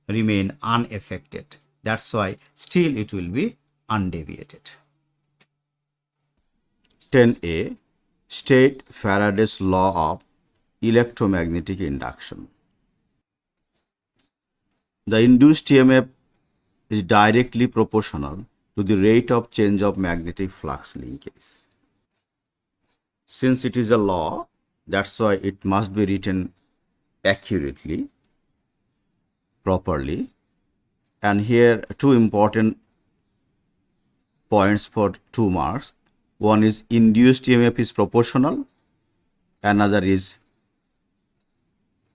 remain unaffected. That's why still it will be undeviated. 10a, state Faraday's law of electromagnetic induction. The induced EMF is directly proportional to the rate of change of magnetic flux linkage. Since it is a law, that's why it must be written accurately, properly. And here two important points for 2 marks. One is induced EMF is proportional, another is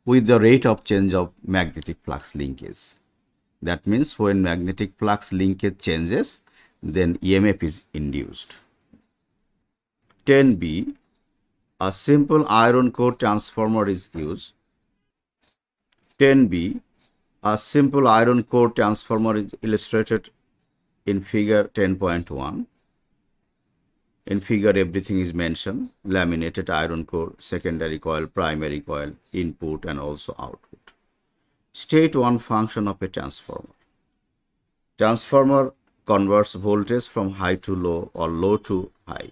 with the rate of change of magnetic flux linkage. That means when magnetic flux linkage changes, then EMF is induced. 10b, a simple iron core transformer is used. 10b, a simple iron core transformer is illustrated in figure 10.1. In figure everything is mentioned: laminated iron core, secondary coil, primary coil, input and also output. State one function of a transformer. Transformer converts voltage from high to low or low to high.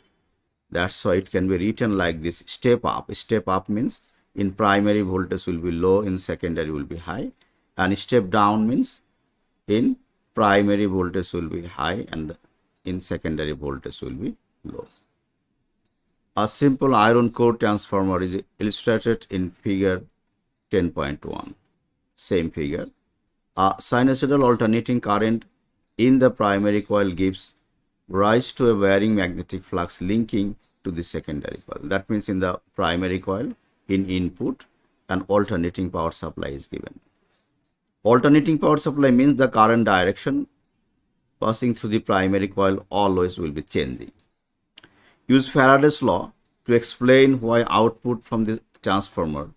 That's why it can be written like this: step up. Step up means in primary voltage will be low, in secondary will be high, and step down means in primary voltage will be high and in secondary voltage will be low. A simple iron core transformer is illustrated in figure 10.1. Same figure. A sinusoidal alternating current in the primary coil gives rise to a varying magnetic flux linking to the secondary coil. That means in the primary coil, in input, an alternating power supply is given. Alternating power supply means the current direction passing through the primary coil always will be changing. Use Faraday's law to explain why output from the transformer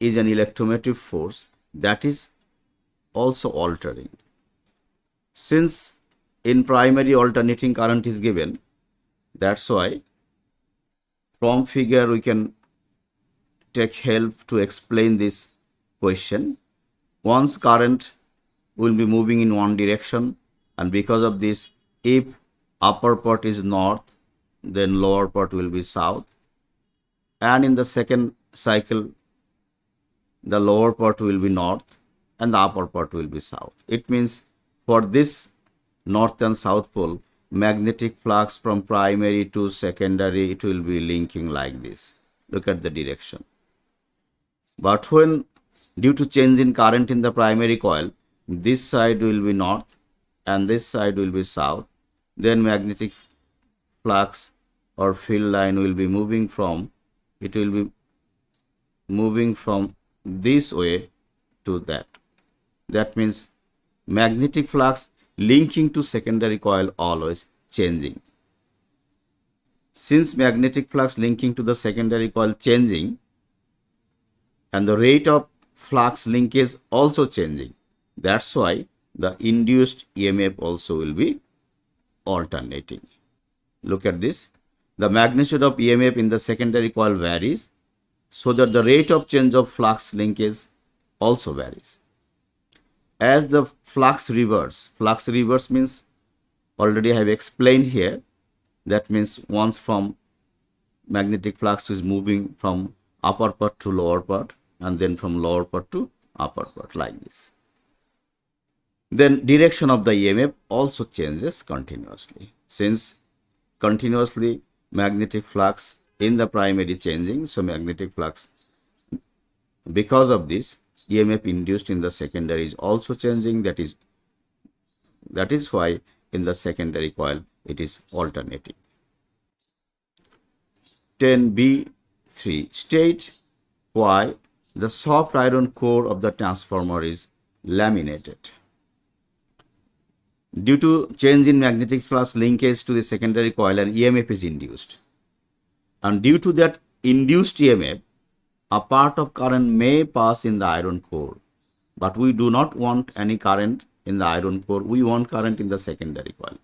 is an electromotive force that is also altering. Since in primary alternating current is given, that's why from figure we can take help to explain this question. Once current will be moving in one direction, and because of this, if upper part is north, then lower part will be south. and in the second cycle the lower part will be north and the upper part will be south. It means for this north and south pole, magnetic flux from primary to secondary, it will be linking like this. Look at the direction. But when due to change in current in the primary coil, this side will be north and this side will be south, then magnetic flux or field line will be moving from, it will be moving from this way to that. That means magnetic flux linking to secondary coil always changing. Since magnetic flux linking to the secondary coil changing and the rate of flux linkage also changing, that's why the induced EMF also will be alternating. Look at this. The magnitude of EMF in the secondary coil varies, so that the rate of change of flux linkage also varies. As the flux reverse means, already I have explained here, that means once from magnetic flux is moving from upper part to lower part and then from lower part to upper part like this. Then direction of the EMF also changes continuously. Since continuously magnetic flux in the primary changing, so magnetic flux, because of this, EMF induced in the secondary is also changing. That is why in the secondary coil it is alternating. 10b3, state why the soft iron core of the transformer is laminated. Due to change in magnetic flux linkage to the secondary coil, an EMF is induced. And due to that induced EMF, a part of current may pass in the iron core. But we do not want any current in the iron core. We want current in the secondary coil.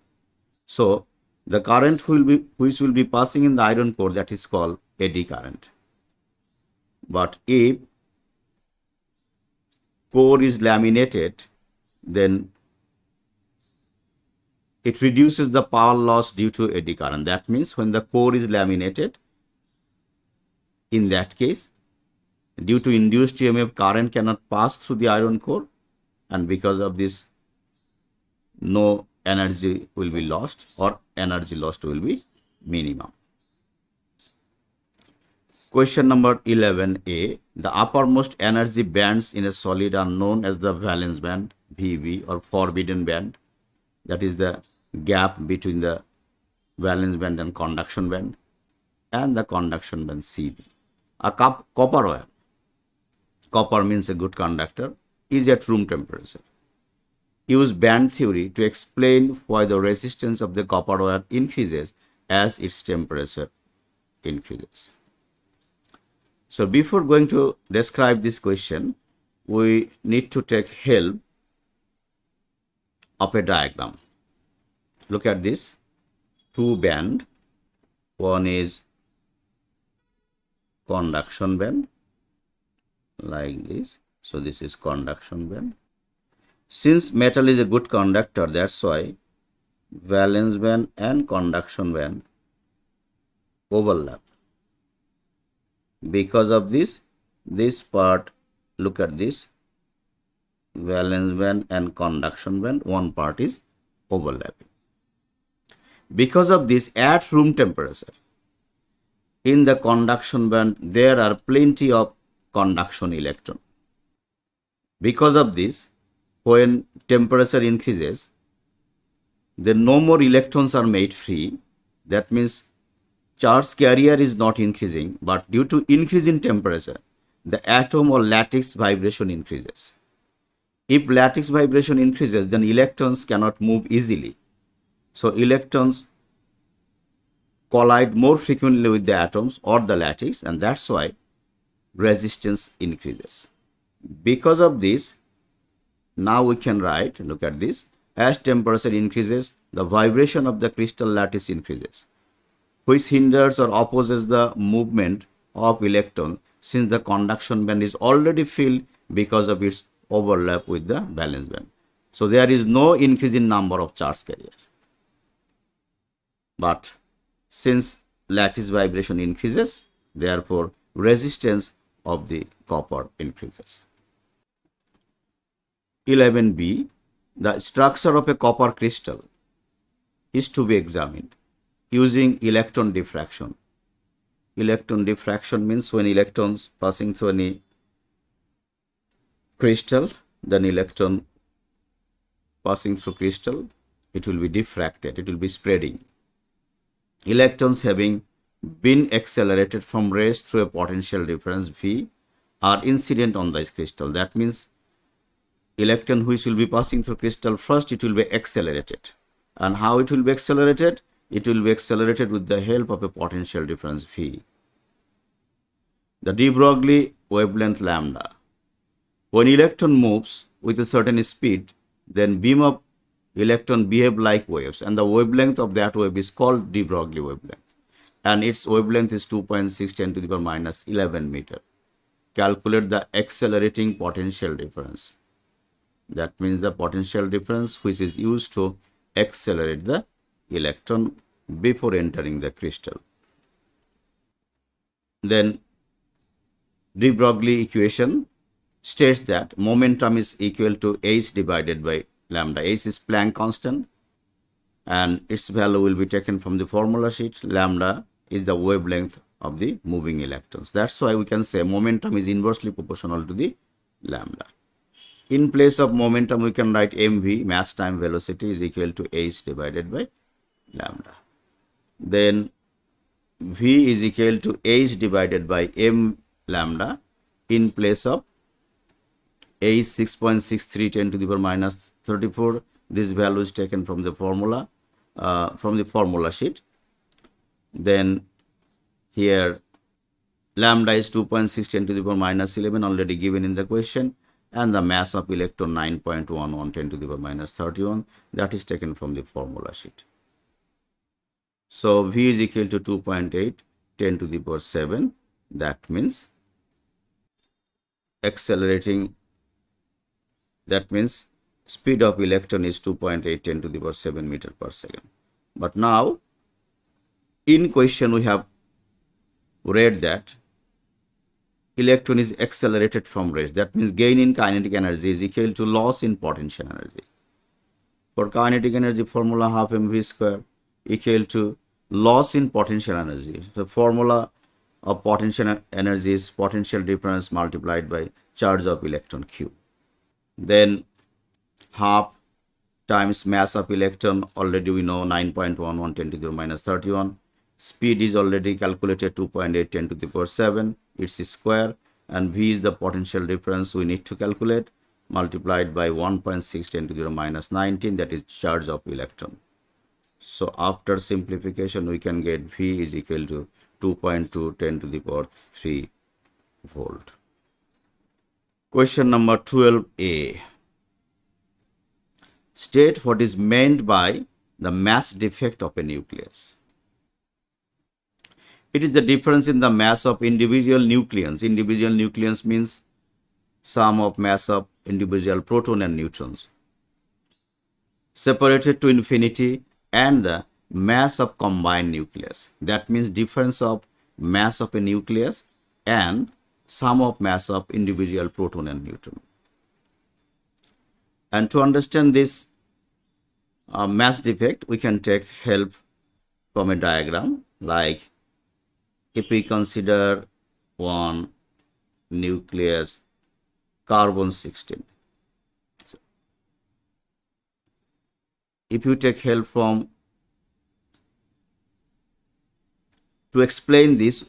So the current which will be passing in the iron core, that is called eddy current. But if core is laminated, then it reduces the power loss due to eddy current. That means when the core is laminated, in that case, due to induced EMF, current cannot pass through the iron core, and because of this, no energy will be lost, or energy lost will be minimum. Question number 11a. The uppermost energy bands in a solid are known as the valence band, VV, or forbidden band. That is the gap between the valence band and conduction band, and the conduction band, CV. A copper wire, copper means a good conductor, is at room temperature. Use band theory to explain why the resistance of the copper wire increases as its temperature increases. So before going to describe this question, we need to take help of a diagram. Look at this. Two band. One is conduction band like this. So this is conduction band. Since metal is a good conductor, that's why valence band and conduction band overlap. Because of this part, look at this, valence band and conduction band, one part is overlapping. Because of this, at room temperature, in the conduction band, there are plenty of conduction electron. Because of this, when temperature increases, then no more electrons are made free. That means charge carrier is not increasing, but due to increase in temperature, the atom or lattice vibration increases. If lattice vibration increases, then electrons cannot move easily. So electrons collide more frequently with the atoms or the lattice, and that's why resistance increases. Because of this, now we can write, look at this, as temperature increases, the vibration of the crystal lattice increases, which hinders or opposes the movement of electron, since the conduction band is already filled because of its overlap with the valence band. So there is no increase in number of charge carrier. But since lattice vibration increases, Therefore, resistance of the copper increases. 11b. The structure of a copper crystal is to be examined using electron diffraction. Electron diffraction means when electrons passing through any crystal, then electron passing through crystal, it will be diffracted, it will be spreading. Electrons having been accelerated from rest through a potential difference V are incident on this crystal. That means electron which will be passing through crystal, first it will be accelerated. And how it will be accelerated? It will be accelerated with the help of a potential difference V. The de Broglie wavelength lambda. When electron moves with a certain speed, then beam of electron behave like waves, and the wavelength of that wave is called de Broglie wavelength, and its wavelength is 2.6 10 to the power minus 11 meter. Calculate the accelerating potential difference. That means the potential difference which is used to accelerate the electron before entering the crystal. Then de Broglie equation states that momentum is equal to h divided by lambda. H is Planck constant and its value will be taken from the formula sheet. Lambda is the wavelength of the moving electrons. That's why we can say momentum is inversely proportional to the lambda. In place of momentum, we can write mv, mass time velocity, is equal to h divided by lambda. Then v is equal to h divided by m lambda. In place of h 6.63 10 to the power minus 34, this value is taken from the formula sheet. Then here lambda is 2.6 10 to the power minus 11, already given in the question, and the mass of electron 9.11 10 to the power minus 31, that is taken from the formula sheet. So v is equal to 2.8 10 to the power 7. That means speed of electron is 2.8 10 to the power 7 meter per second. But now in question we have read that electron is accelerated from rest. That means gain in kinetic energy is equal to loss in potential energy. For kinetic energy formula, half mv square equal to loss in potential energy. The formula of potential energy is potential difference multiplied by charge of electron q. Then half times mass of electron, already we know 9.11 10 to the power minus 31. Speed is already calculated 2.8 10 to the power 7. It's a square, and v is the potential difference we need to calculate, multiplied by 1.6 10 to the power minus 19, that is charge of electron. So after simplification we can get v is equal to 2.2 10 to the power 3 volt. Question number 12a. State what is meant by the mass defect of a nucleus. It is the difference in the mass of individual nucleons. Individual nucleons means sum of mass of individual proton and neutrons separated to infinity, and the mass of combined nucleus. That means difference of mass of a nucleus and sum of mass of individual proton and neutron. And to understand this mass defect, we can take help from a diagram. Like if we consider one nucleus carbon 16. So if you take help from, to explain this,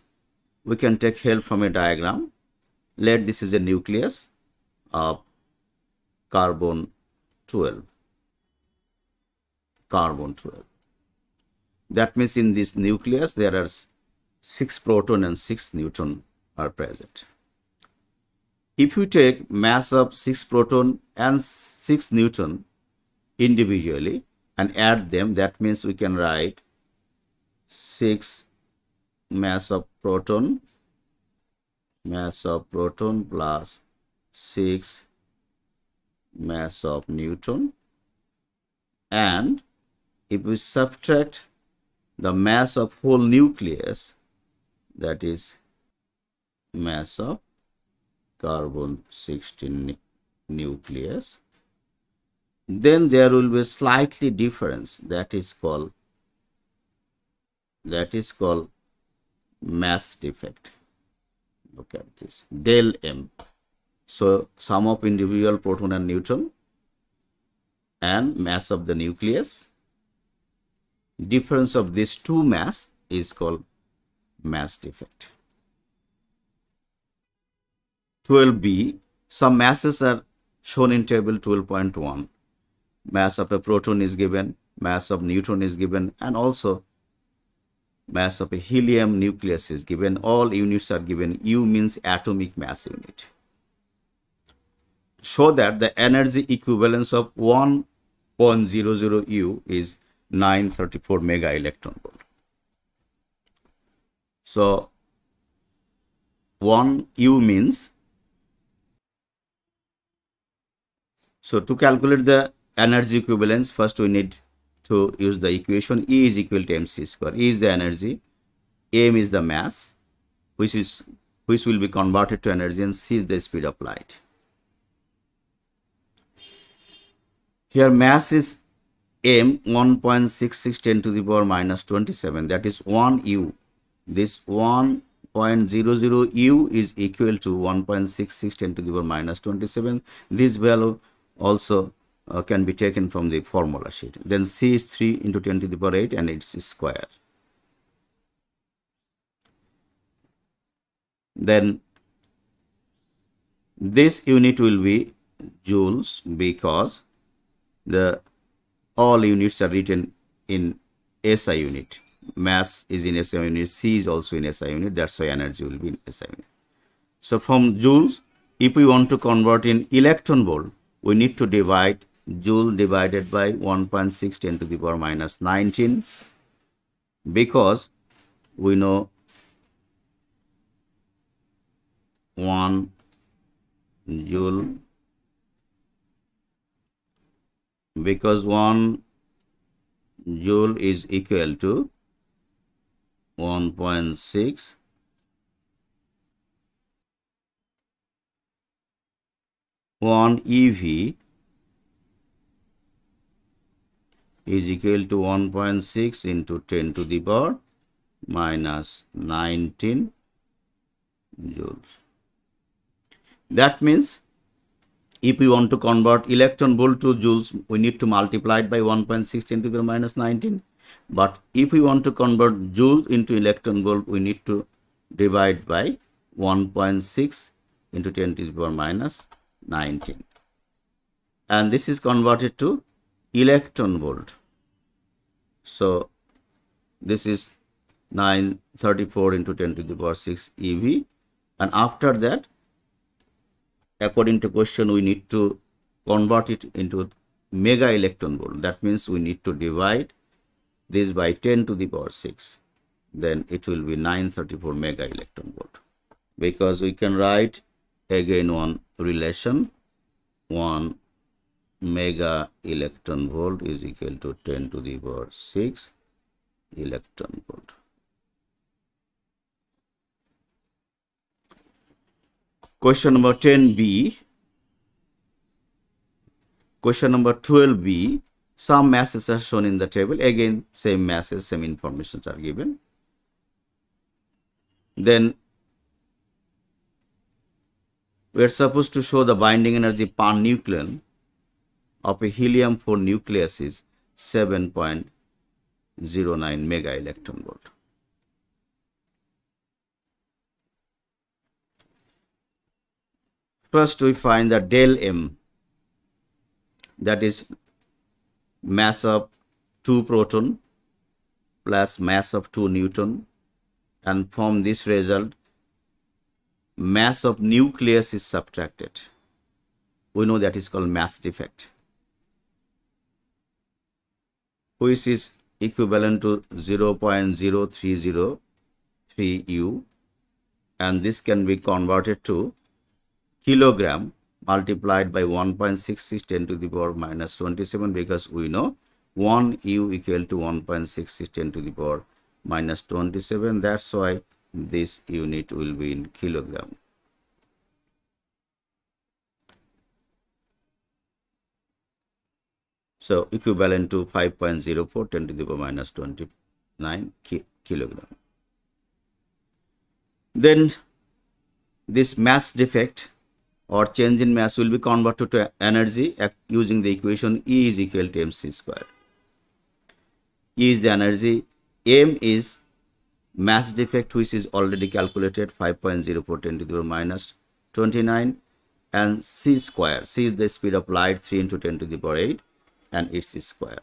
we can take help from a diagram. Let this is a nucleus of carbon 12. Carbon 12. That means in this nucleus there are 6 proton and 6 neutron are present. If you take mass of 6 proton and 6 neutron individually and add them, that means we can write 6 mass of proton plus 6 mass of neutron, and if we subtract the mass of whole nucleus, that is mass of carbon 16 nucleus. Then there will be slightly difference, that is called mass defect. Look at this, del M. So sum of individual proton and neutron and mass of the nucleus. Difference of these two mass is called mass defect. 12b, some masses are shown in table 12.1. Mass of a proton is given, mass of neutron is given, and also mass of a helium nucleus is given. All units are given. U means atomic mass unit. Show that the energy equivalence of 1.00 U is 934 mega electron volt. So 1 U means, so to calculate the energy equivalence, first we need to use the equation E is equal to mc square. E is the energy, m is the mass, which will be converted to energy, and c is the speed of light. Here mass is m, 1.66 10 to the power minus 27, that is 1 U. This 1.00 U is equal to 1.66 10 to the power minus 27. This value also can be taken from the formula sheet. Then C is 3 into 10 to the power 8 and it's square. Then this unit will be joules because all units are written in SI unit. Mass is in SI unit, C is also in SI unit, that's why energy will be in SI unit. So from joules, if we want to convert in electron volt, we need to divide joule divided by 1.6 10 to the power minus 19, because we know 1 joule, because 1 joule is equal to 1.6 1 EV is equal to 1.6 into 10 to the power minus 19 joules. That means if we want to convert electron volt to joules, we need to multiply it by 1.6 10 to the power minus 19. But if we want to convert joule into electron volt, we need to divide by 1.6 into 10 to the power minus 19. And this is converted to electron volt. So this is 934 into 10 to the power 6 EV. And after that, according to question, we need to convert it into mega electron volt. That means we need to divide this by 10 to the power 6. Then it will be 934 mega electron volt. Because we can write again one relation, 1 mega electron volt is equal to 10 to the power 6 electron volt. Question number 10b. Question number 12b. Some masses are shown in the table. Again, same masses, same informations are given. Then we are supposed to show the binding energy per nucleon of a helium-4 nucleus is 7.09 mega electron volt. First, we find the del M, that is mass of 2 proton plus mass of 2 neutron, and from this result, mass of nucleus is subtracted. We know that is called mass defect, which is equivalent to 0.0303 U, and this can be converted to kilogram multiplied by 1.66 10 to the power minus 27, because we know 1 U equal to 1.66 10 to the power minus 27. That's why this unit will be in kilogram. So equivalent to 5.04 10 to the power minus 29 kilogram. Then this mass defect or change in mass will be converted to energy using the equation E is equal to mc square. E is the energy, m is mass defect which is already calculated 5.04 10 to the power minus 29, and c square, c is the speed of light 3 into 10 to the power 8 and its square.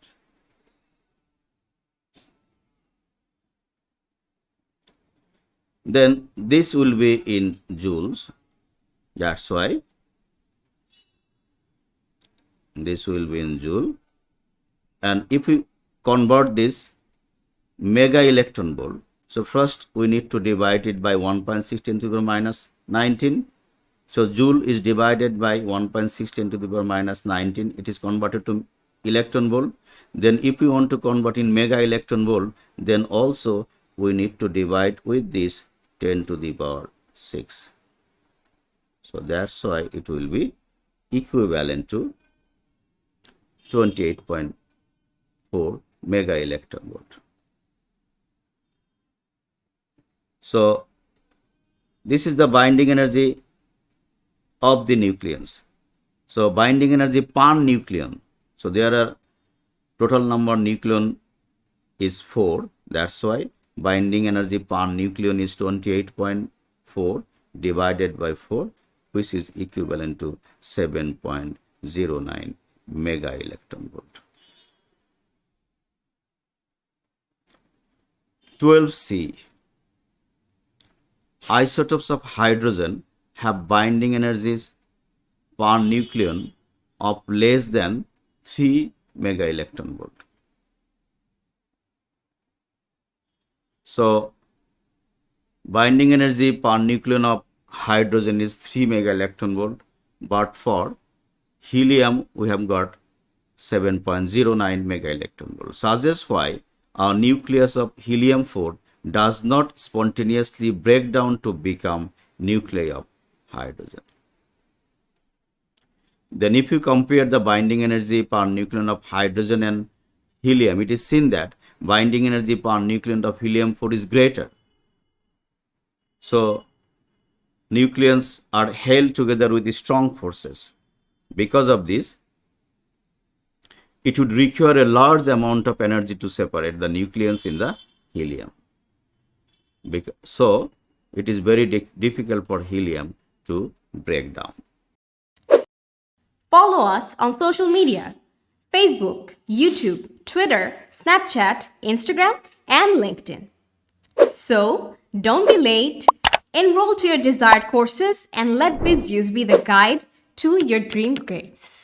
Then this will be in joules, that's why this will be in joule. And if we convert this mega electron volt, so first we need to divide it by 1.6 10 to the power minus 19. So joule is divided by 1.6 10 to the power minus 19. It is converted to electron volt. Then if we want to convert in mega electron volt, then also we need to divide with this 10 to the power 6. So that's why it will be equivalent to 28.4 mega electron volt. So this is the binding energy of the nucleons. So binding energy per nucleon. So there are total number nucleon is 4. That's why binding energy per nucleon is 28.4 divided by 4, which is equivalent to 7.09 mega electron volt. 12C. Isotopes of hydrogen have binding energies per nucleon of less than 3 mega electron volt. So binding energy per nucleon of hydrogen is 3 mega electron volt, but for helium we have got 7.09 mega electron volt. Suggests why our nucleus of helium-4 does not spontaneously break down to become nuclei of hydrogen. Then if you compare the binding energy per nucleon of hydrogen and helium, it is seen that binding energy per nucleon of helium-4 is greater. So nucleons are held together with strong forces. Because of this, it would require a large amount of energy to separate the nucleons in the helium. So it is very difficult for helium to break down. Follow us on social media: Facebook, YouTube, Twitter, Snapchat, Instagram, and LinkedIn. So don't be late. Enroll to your desired courses and let BizUs be the guide to your dream grades.